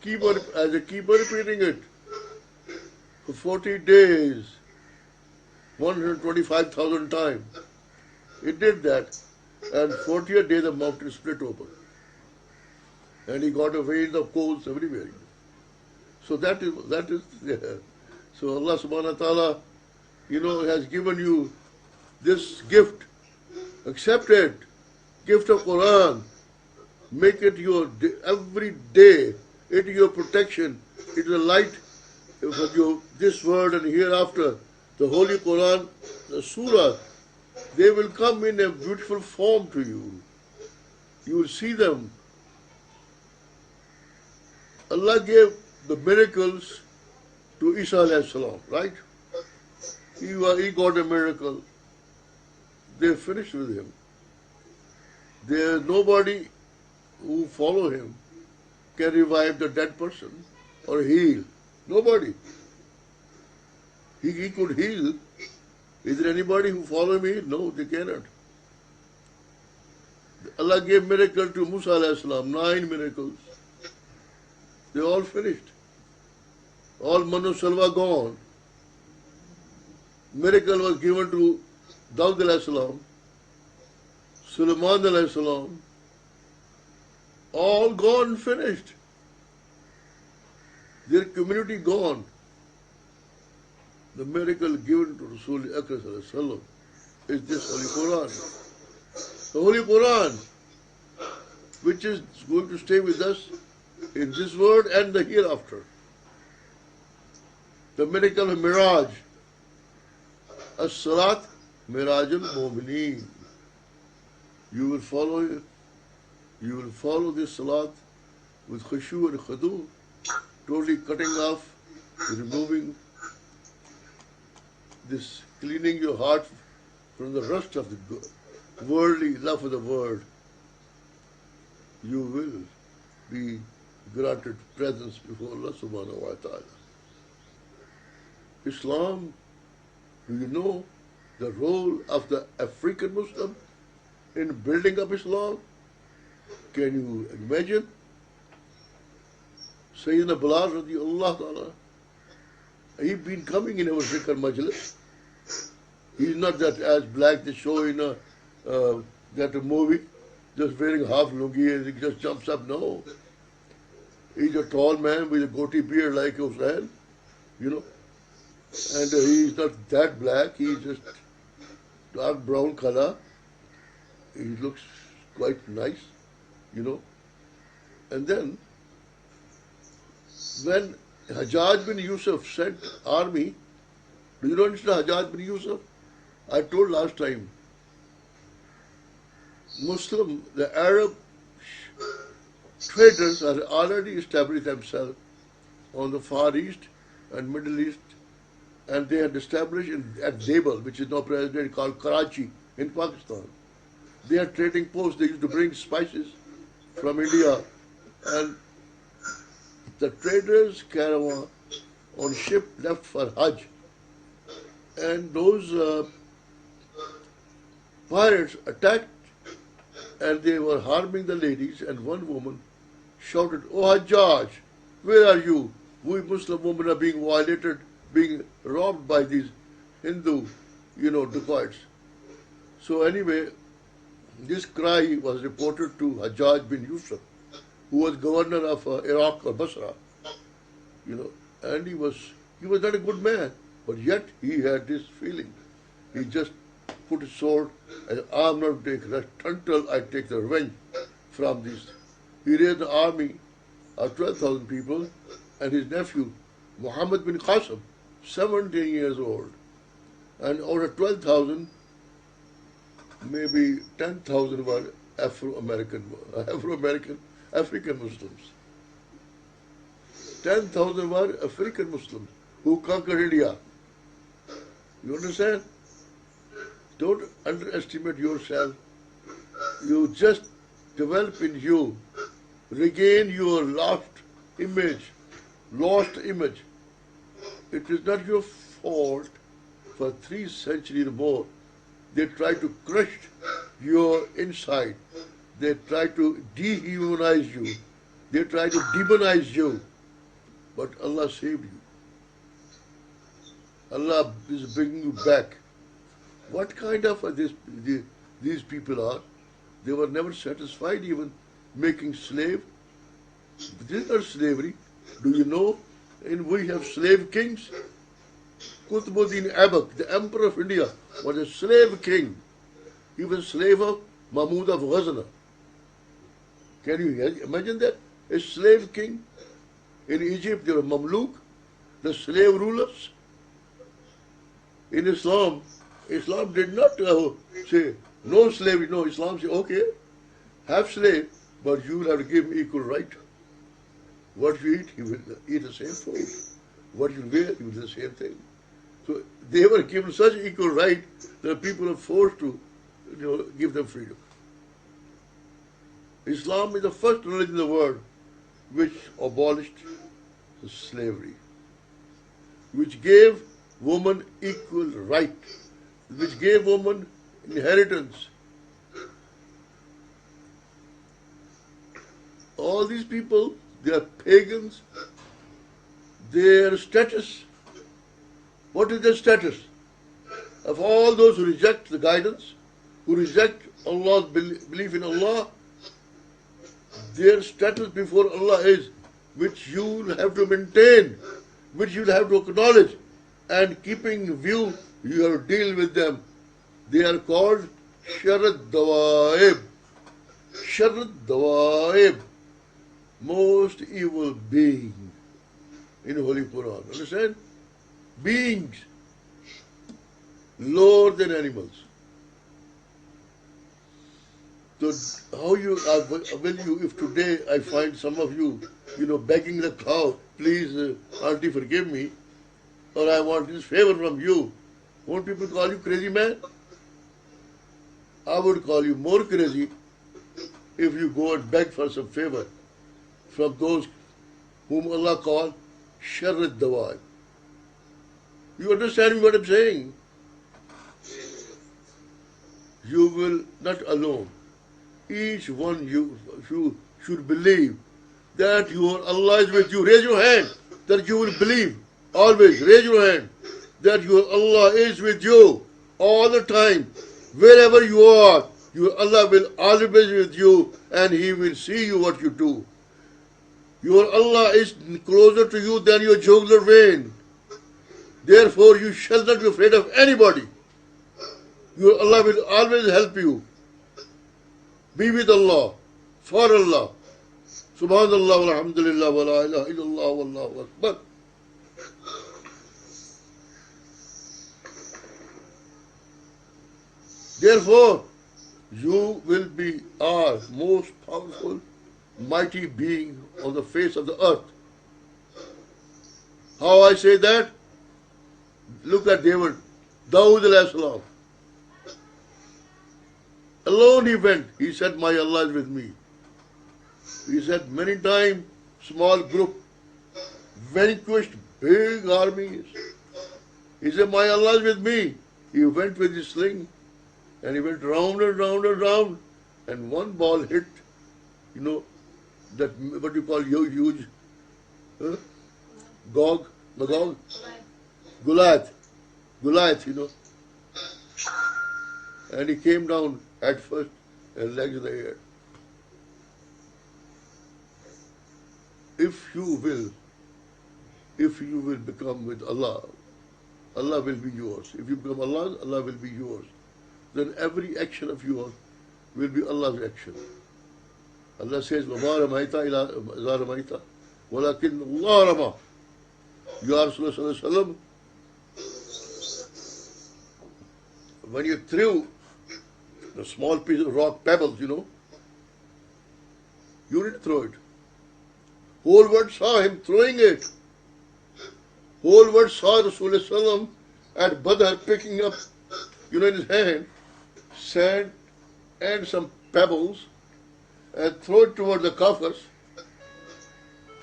Keep repeating it for 40 days, 125,000 times. It did that, and 40th day the mountain split open, and he got a vein of coals everywhere. So that is. So Allah subhanahu wa ta'ala, has given you this gift. Accept it. Gift of Quran. Make it your every day. it is your protection, it is a light for you, this world and hereafter. The Holy Quran, the Surah, they will come in a beautiful form to you. You will see them. Allah gave the miracles to Isa alayhi salam, right? He got a miracle. They finished with him. There is nobody who follow him can revive the dead person or heal. Nobody. He could heal. Is there anybody who follow me? No, they cannot. Allah gave miracle to Musa alayhi salam, 9 miracles. They all finished. All Manu Salwa gone. Miracle was given to Dawud alayhi salam, Sulaiman alayhi salam. All gone, finished. Their community gone. The miracle given to Rasul Akram sallallahu alaihi wasallam is this Holy Quran. The Holy Quran, which is going to stay with us in this world and the hereafter. The miracle of Miraj. Salaat, Miraj al-Mu'mineen. You will follow it. You will follow this Salat with khushu and khudu, totally cutting off, removing this, cleaning your heart from the rust of the worldly love of the world. You will be granted presence before Allah subhanahu wa ta'ala. Islam, do you know the role of the African Muslim in building up Islam? Can you imagine? Sayyidina Bilal radiallahu ta'ala, he's been coming in our Zikr Majlis. He's not that as black they show in that movie, just wearing half lungi and he just jumps up. No. He's a tall man with a goatee beard like Hussein, you know. And he's not that black, he's just dark brown color. He looks quite nice, you know. And then, when Hajjaj bin Yusuf sent army, do you know Hajjaj bin Yusuf? I told last time, Muslim, the Arab traders are already established themselves on the Far East and Middle East, and they had established at Zabal, which is now presently called Karachi in Pakistan. They had trading posts. They used to bring spices from India, and the traders' caravan on ship left for Hajj, and those pirates attacked, and they were harming the ladies, and one woman shouted, "Oh Hajjaj, where are you? We Muslim women are being violated, being robbed by these Hindu, dacoits." So anyway, this cry was reported to Hajjaj bin Yusuf, who was governor of Iraq or Basra, and he was not a good man, but yet he had this feeling. He just put his sword and I'm not going to take rest until I take the revenge from these. He raised an army of 12,000 people, and his nephew, Muhammad bin Qasim, 17 years old. And out of 12,000, maybe 10,000 were African Muslims. 10,000 were African Muslims who conquered India. You understand? Don't underestimate yourself. You just develop in you, regain your lost image. It is not your fault. For 3 centuries or more, they try to crush your inside. They try to dehumanize you. They try to demonize you. But Allah saved you. Allah is bringing you back. What kind of these people are? They were never satisfied even making slave. This is not slavery. Do you know? We have slave kings. Qutbuddin Aibak, the emperor of India, was a slave king. He was a slave of Mahmud of Ghazna. Can you imagine that? A slave king In Egypt, there were Mamluk, the slave rulers. In Islam, Islam did not say no slavery. No, Islam said, okay, have slave, but you will have to give him equal right. What you eat, he will eat the same food. What you wear, he will do the same thing. So they were given such equal right that people are forced to, give them freedom. Islam is the first religion in the world which abolished slavery, which gave woman equal right, which gave woman inheritance. All these people, they are pagans. Their status, what is their status? Of all those who reject the guidance, who reject Allah's belief in Allah, their status before Allah is, which you will have to maintain, which you will have to acknowledge, and keeping view, you have to deal with them. They are called Sharad Dawaib. Sharad Dawaib, most evil being in Holy Quran. Understand? Beings lower than animals. So how will you, if today I find some of you, begging the cow, please, auntie, forgive me, or I want this favor from you, won't people call you crazy man? I would call you more crazy if you go and beg for some favor from those whom Allah called Sharad Dawai. You understand what I'm saying? You will not alone. Each one you should believe that your Allah is with you. Raise your hand that you will believe. Always raise your hand that your Allah is with you all the time. Wherever you are, your Allah will always be with you and He will see you what you do. Your Allah is closer to you than your jugular vein. Therefore, you shall not be afraid of anybody. Your Allah will always help you. Be with Allah, for Allah. Subhanallah, walhamdulillah, wa la ilaha illallah, wallahu akbar. Therefore, you will be our most powerful, mighty being on the face of the earth. How I say that? Look at David, Dawood alayhi salam. Alone he went. He said, my Allah is with me. He said many times, small group, vanquished big armies. He said, my Allah is with me. He went with his sling and he went round and round and round. And one ball hit, that what you call huge, Magog, Goliath, And he came down at first and legs in the air. If you will become with Allah, Allah will be yours. If you become Allah, Allah will be yours. Then every action of yours will be Allah's action. Allah says, وَمَا رَمَيْتَ إِذَا رَمَيْتَ وَلَكِنَّ اللَّهَ رَمَى. Ya Rasulullah, when you threw the small piece of rock pebbles, you didn't throw it. Whole world saw him throwing it. Whole world saw Rasulullah at Badr picking up, in his hand, sand and some pebbles and throw it toward the Kafirs.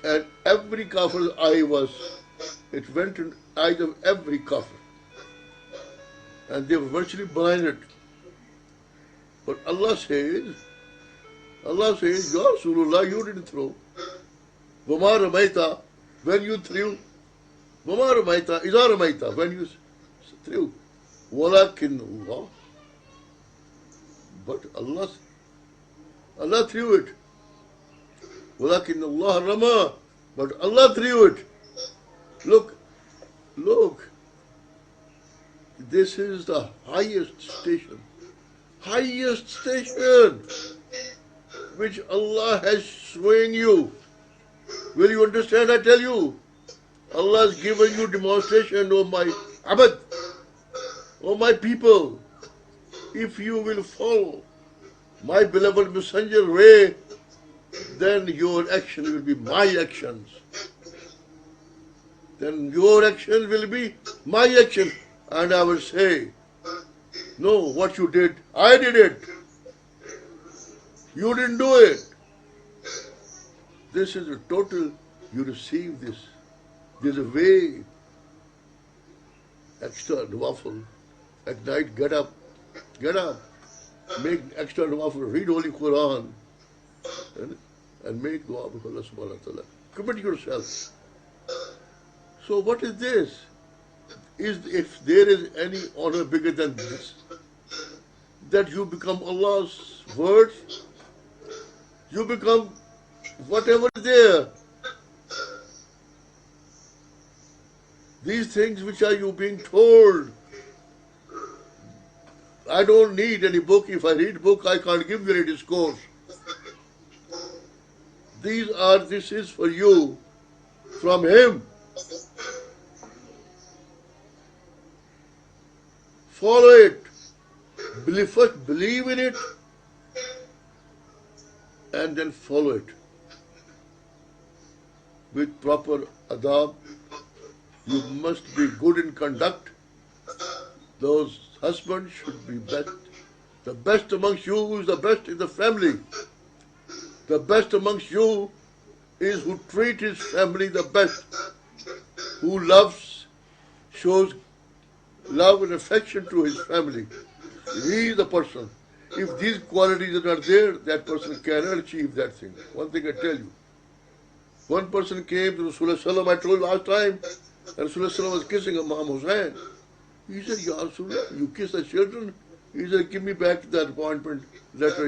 And every Kafir's eye it went in the eyes of every Kafir. And they were virtually blinded. But Allah says, Ya Rasulullah, you didn't throw. وَمَا رَمَيْتَ, when you threw. وَمَا رَمَيْتَ إِذَا رَمَيْتَ, when you threw. وَلَكِنَّ اللَّهِ, but Allah threw it. وَلَكِنَّ اللَّهَ رَمَى, but Allah threw it. Look, this is the highest station which Allah has shown you. Will you understand? I tell you, Allah has given you demonstration, O my abad, O my people. If you will follow my beloved messenger way, then your action will be my actions. Then your action will be my action. And I will say, no, what you did, I did it. You didn't do it. This is a total, you receive this. There's a way, extra nawafil. At night, get up, make extra nawafil, read Holy Quran, and make dua with Allah subhanahu wa ta'ala. Commit yourself. So what is this? If there is any honor bigger than this, that you become Allah's words, you become whatever is there. These things which are you being told, I don't need any book. If I read book, I can't give you any discourse. This is for you from Him. Follow it. First believe in it and then follow it with proper adab. You must be good in conduct. Those husbands should be best. The best amongst you is the best in the family. The best amongst you is who treats his family the best, who loves, shows love and affection to his family. He is the person. If these qualities are not there, that person cannot achieve that thing. One thing I tell you. One person came to Rasulullah, I told you last time, and Rasulullah was kissing Imam Hussain. He said, Ya Rasulullah, you kiss the children? He said, give me back that appointment letter,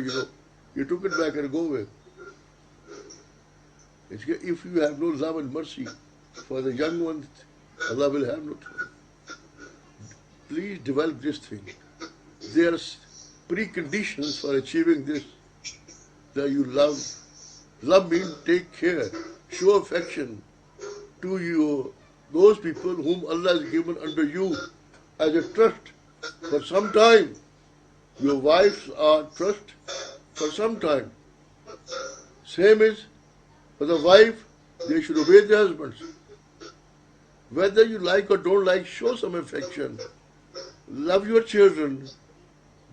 You took it back and go away. If you have no love and mercy for the young ones, Allah will have no time. Please develop this thing. There are preconditions for achieving this. That you love. Love means take care, show affection to those people whom Allah has given under you as a trust for some time. Your wives are trust for some time. Same is for the wife, they should obey their husbands. Whether you like or don't like, show some affection. Love your children.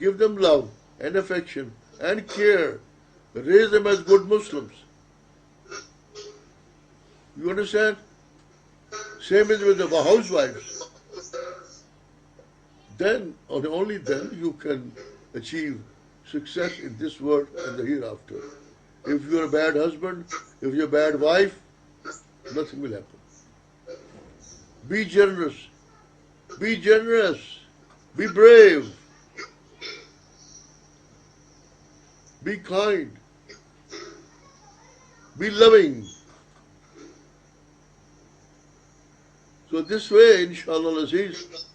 Give them love and affection and care. Raise them as good Muslims. You understand? Same is with the housewives. Then, or only then, you can achieve success in this world and the hereafter. If you're a bad husband, if you're a bad wife, nothing will happen. Be generous. Be generous. Be brave. Be kind. Be loving. So this way, inshallah Aziz,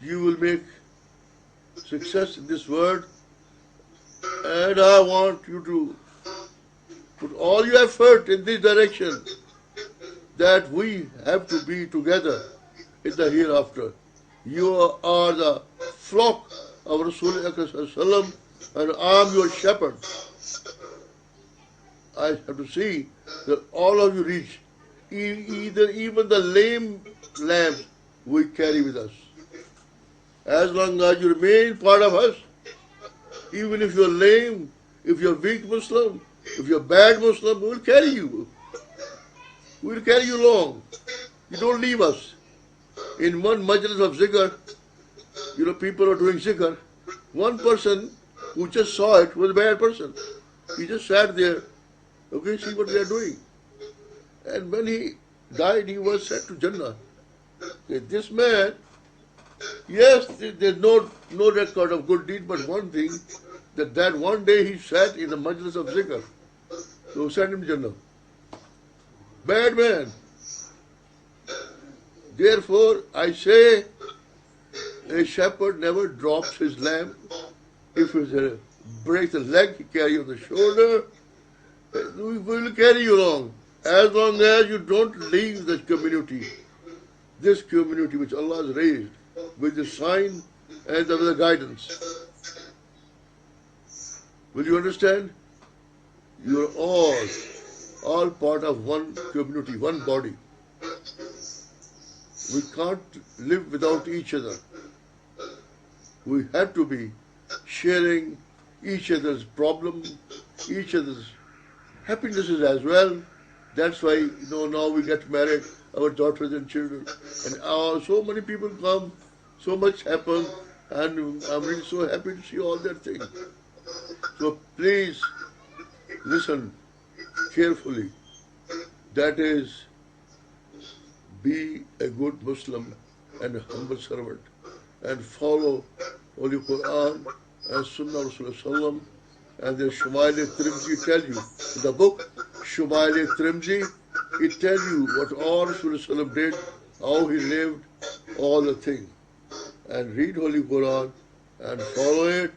you will make success in this world. And I want you to put all your effort in this direction, that we have to be together in the hereafter. You are the flock of Rasulullah and I am your shepherd. I have to see that all of you reach. Even the lame lambs we carry with us. As long as you remain part of us, even if you're lame, if you're weak Muslim, if you're bad Muslim, we will carry you. We will carry you along. You don't leave us. In one majlis of zikr, people are doing zikr. One person who just saw it was a bad person. He just sat there, okay, see what they are doing. And when he died, he was sent to Jannah. This man, yes, there's no record of good deed, but one thing, that one day he sat in the majlis of zikr. So sent him to Jannah. Bad man. Therefore, I say, a shepherd never drops his lamb. If he breaks the leg, he carries on the shoulder. We will carry you along. As long as you don't leave the community, this community which Allah has raised with the sign and with the guidance. Will you understand? You are all part of one community, one body. We can't live without each other. We have to be sharing each other's problems, each other's happinesses as well. That's why now we get married, our daughters and children, and so many people come, so much happens, and I'm really so happy to see all that thing. So please listen carefully. That is, be a good Muslim and a humble servant, and follow Holy Quran and Sunnah Rasulullah. And the Shumail-e-Tirmidhi tell you, in the book Shumail-e-Tirmidhi, it tells you what all Rasulullah did, how he lived, all the things. And read Holy Quran and follow it,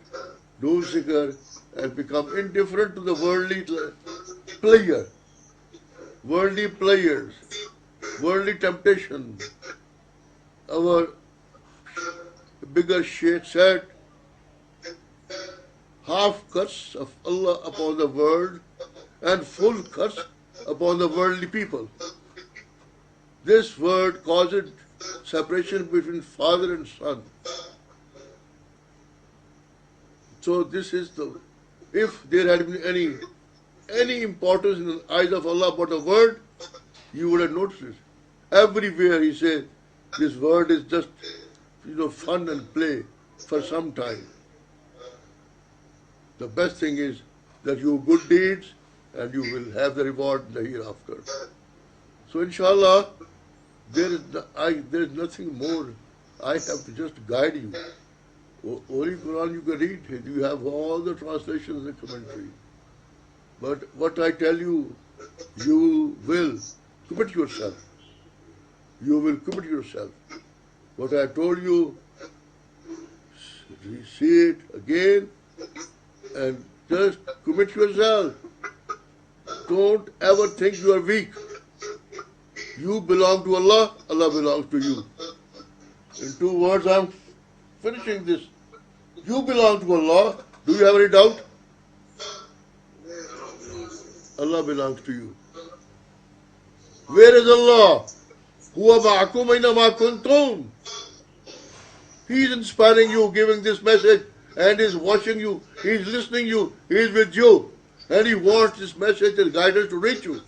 do zikr, and become indifferent to the worldly players, worldly temptation. Our bigger Sheikh said, half curse of Allah upon the world and full curse upon the worldly people. This word causes separation between father and son. So this is if there had been any importance in the eyes of Allah about the word, you would have noticed it. Everywhere he says, this word is just fun and play for some time. The best thing is that you do good deeds and you will have the reward in the hereafter. So inshallah, there is nothing more. I have to just guide you. Holy Quran you can read. You have all the translations and commentary. But what I tell you, you will commit yourself. You will commit yourself. What I told you, see it again and just commit yourself. Don't ever think you are weak. You belong to Allah, Allah belongs to you. In 2 words, I'm finishing this. You belong to Allah. Do you have any doubt? Allah belongs to you. Where is Allah? Huwa ma'akum aynama kuntum. He is inspiring you, giving this message, and is watching you. He is listening you. He is with you. And he wants this message and guidance to reach you.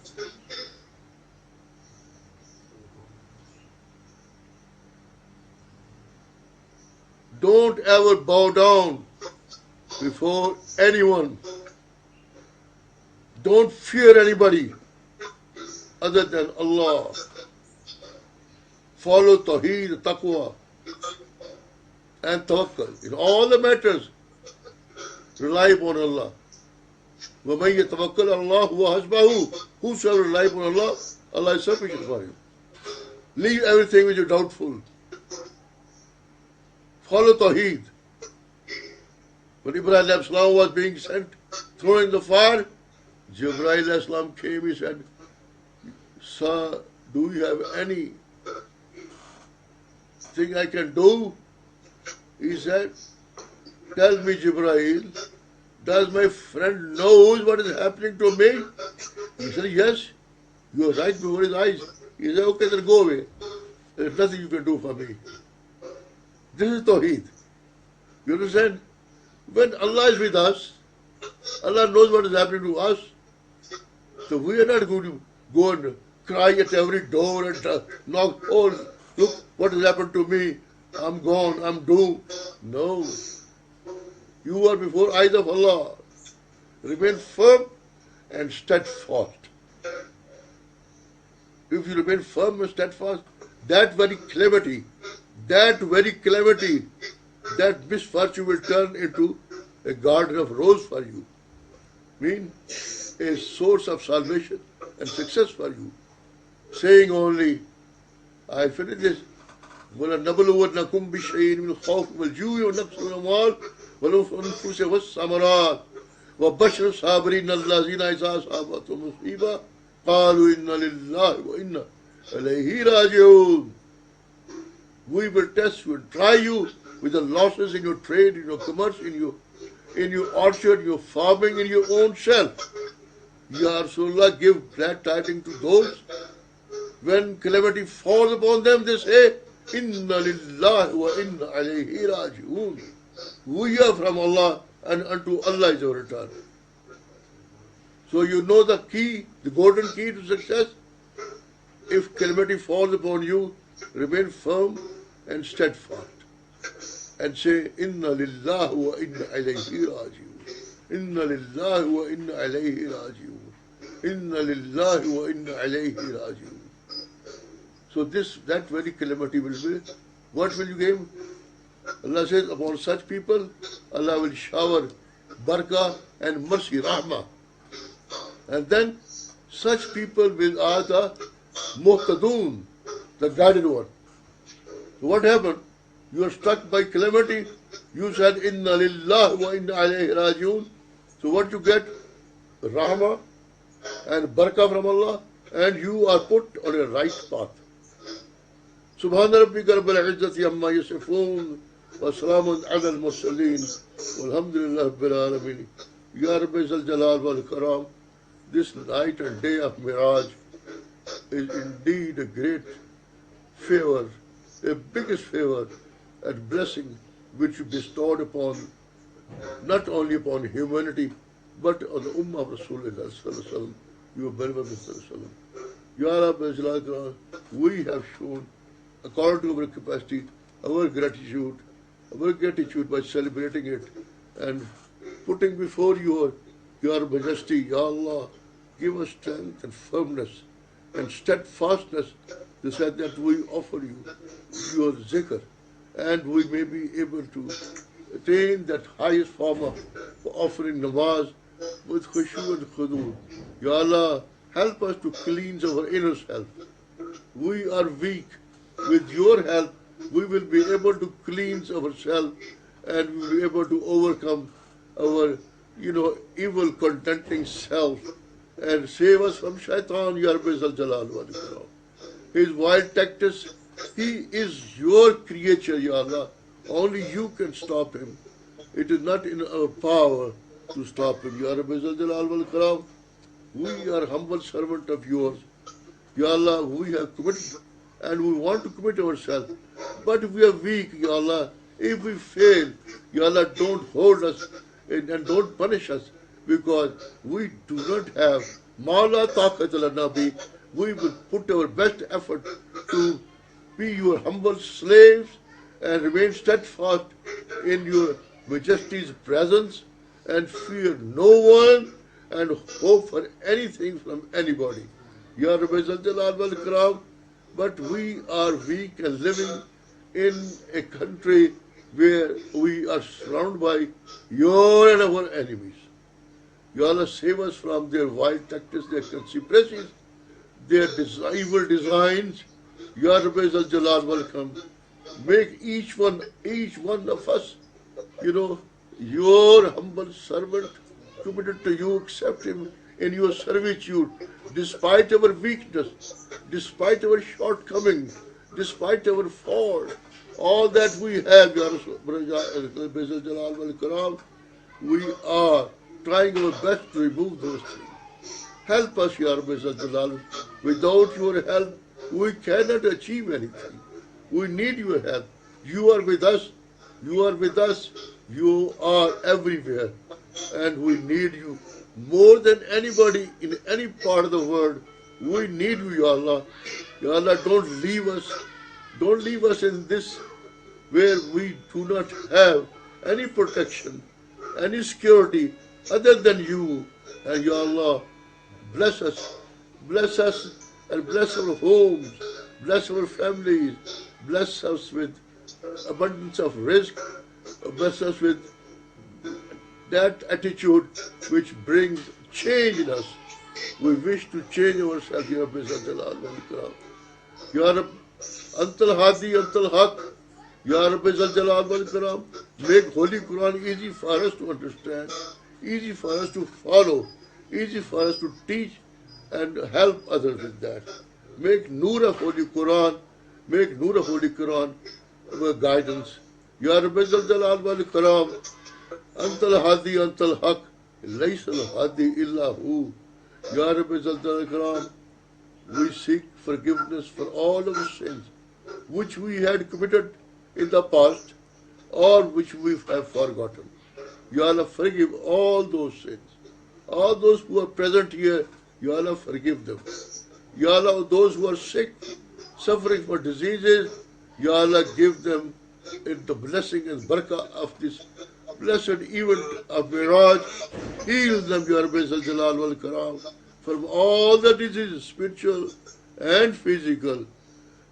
Don't ever bow down before anyone. Don't fear anybody other than Allah. Follow Tawheed, Taqwa, and Tawakkul. In all the matters, rely upon Allah. وَمَنْ يَتَوَكَّلْ اللَّهُ وَحَسْبَهُ. Whosoever relies upon Allah, Allah is sufficient for him. Leave everything which is doubtful. Follow Tawheed. When Ibrahim was being sent, thrown in the fire, Jibreel came, he said, Sir, do you have any thing I can do? He said, tell me, Jibreel, does my friend knows what is happening to me? He said, yes, you are right before his eyes. He said, okay, then go away. There is nothing you can do for me. This is Tawheed. You understand? When Allah is with us, Allah knows what is happening to us. So we are not going to go and cry at every door and knock, oh, look what has happened to me. I'm gone, I'm doomed. No. You are before eyes of Allah. Remain firm and steadfast. If you remain firm and steadfast, that very calamity, that misfortune will turn into a garden of rose for you. Mean a source of salvation and success for you. Saying only, I finish this. وَلَنَبْلُوَنَّكُمْ بِشَيْءٍ مِنَ الْخَوْفِ وَالْجُوعِ وَنَقْصٍ مِنَ الْأَمْوَالِ وَالْأَنفُسِ وَالثَّمَرَاتِ وَبَشْرِ الصَّابِرِينَ الَّذِينَ إِذَا أَصَابَتْهُمْ مُصِيبَةٌ قَالُوا إِنَّا لِلَّهِ وَإِنَّا إِلَيْهِ رَاجِعُونَ. We will test you and try you with the losses in your trade, in your commerce, in your orchard, in your farming, in your own self. Ya Rasulullah, give glad tidings to those. When calamity falls upon them, they say, Inna lillahi wa inna alayhi raji'un. We are from Allah and unto Allah is our return. So you know the key, the golden key to success. If calamity falls upon you, remain firm and steadfast. And say, Inna lillahi wa inna alayhi raji'un. Inna lillahi wa inna alayhi raji'un. Inna lillahi wa inna alayhi raji'un. So that very calamity will be, what will you give? Allah says, upon such people, Allah will shower barakah and mercy, rahmah. And then such people will are the muhtadun, the guided one. So what happened? You are struck by calamity. You said, Inna lillahi wa inna alayhi raji'un. So what you get? Rahmah and barakah from Allah, and you are put on a right path. Subhana rabbika rabbil izzati amma yasifun wa salamun ala al-mursaleen walhamdulillahi rabbil alamin. Ya Rabbi zal jalal wal karam, this night and day of Miraj is indeed a great favor, a biggest favor and blessing which you bestowed upon, not only upon humanity, but on the Ummah of Rasulullah sallallahu alaihi wasallam, your beloved Sallallahu alaihi wasallam. Ya Rabbi zal jalal, we have shown, according to our capacity, our gratitude by celebrating it and putting before you your majesty, Ya Allah, give us strength and firmness and steadfastness to say that we offer you your zikr, and we may be able to attain that highest form of offering namaz with khushu and khudu. Ya Allah, help us to cleanse our inner self. We are weak. With your help, we will be able to cleanse ourselves and we will be able to overcome our, evil contending self and save us from shaitan, Ya Rabbi zal jalal wal ikram. His wild tactics, he is your creature, Ya Allah. Only you can stop him. It is not in our power to stop him, Ya Rabbi zal jalal wal ikram. We are humble servant of yours. Ya Allah, we have committed and we want to commit ourselves. But if we are weak, Ya Allah, if we fail, Ya Allah, don't hold us and don't punish us, because we do not have Mala Taqat al-Nabi. We will put our best effort to be your humble slaves and remain steadfast in your majesty's presence and fear no one and hope for anything from anybody. Ya Rabbi zal jalal wal ikram. But we are weak and living in a country where we are surrounded by your and our enemies. Ya Allah, save us from their wild tactics, their conspiracies, their evil designs. Ya Rabbi zal jalal wal ikram. Make each one of us, your humble servant, committed to you, accept him in your servitude, despite our weakness, despite our shortcomings, despite our fault, all that we have, Ya Rasul, we are trying our best to remove those things. Help us, Ya Rasul. Without your help, we cannot achieve anything. We need your help. You are with us. You are with us. You are everywhere. And we need you more than anybody in any part of the world. We need you, Ya Allah. Ya Allah, don't leave us. Don't leave us in this where we do not have any protection, any security other than you. And Ya Allah, bless us and bless our homes, bless our families, bless us with abundance of risk, bless us with that attitude which brings change in us. We wish to change ourselves, Ya Rabbi Jalal wal Ikram. Ya Rabbi, Antal Hadi, Antal Haq, Ya Rabbi Jalal wal Ikram. Make Holy Quran easy for us to understand, easy for us to follow, easy for us to teach and help others with that. Make Noor of Holy Quran, make Noor of Holy Quran our guidance. Ya Rabbi Zal Jalal wal Karam, Antal Hadi, Antal Haq, Laysal Hadi illa Hu. Ya Rabbi Zal Jalal wal Karam, we seek forgiveness for all of the sins which we had committed in the past or which we have forgotten. Ya Allah, forgive all those sins. All those who are present here, Ya Allah, forgive them. Ya Allah, those who are sick, suffering for diseases, Ya Allah, give them in the blessing and barakah of this blessed event of Miraj. Heal them, Ya Rabbi Zal Jalal wal Karam, from all the diseases, spiritual and physical,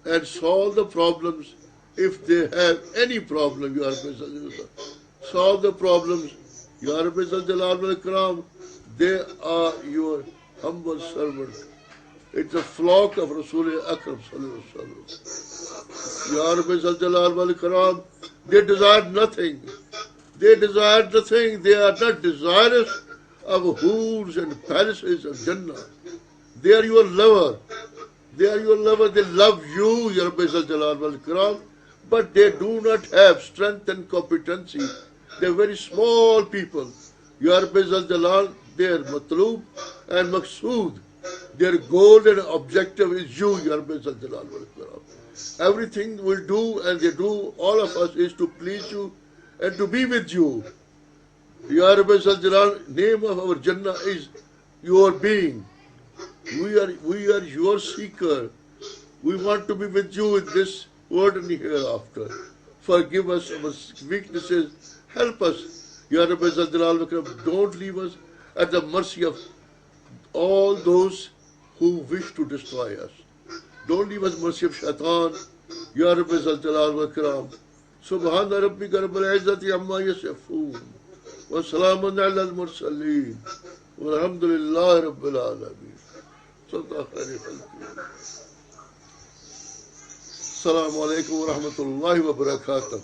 and solve the problems if they have any problem, Ya Rabbi Zal Jalal. Solve the problems, Ya Rabbi Zal Jalal wal Karam. They are your humble servant. It's a flock of Rasul Akram Sallallahu Alaihi Wasallam. Ya Rabbi Zal Jalal wal Karam, they desire nothing. They desire nothing. They are not desirous of hoods and palaces of Jannah. They are your lover. They are your lover. They love you, Ya Rabbi Zal Jalal wal Karam, but they do not have strength and competency. They are very small people. Ya Rabbi Zal Jalal, their matloob and maqsood, their goal and objective is you, Ya Rabbi Zal Jalal wal Karam. Everything we do and they do, all of us, is to please you and to be with you. Ya Rabbi Zal Jalal, name of our Jannah is your being. We are your seeker. We want to be with you in this world and hereafter. Forgive us our weaknesses. Help us. Ya Rabbi Zal Jalal wal Karam, don't leave us at the mercy of all those who wish to destroy us. Don't leave us mercy of shaitan. Ya Rabbi Zal Jalal wal Karam. Subhana Rabbika Rabbil Izzati Amma Yasifun. Wa Salamun ala al-Mursaleen. Walhamdulillahi Rabbil Alameen. Sadaq khairi khalqi. Assalamu alaikum wa rahmatullahi wa barakatuh.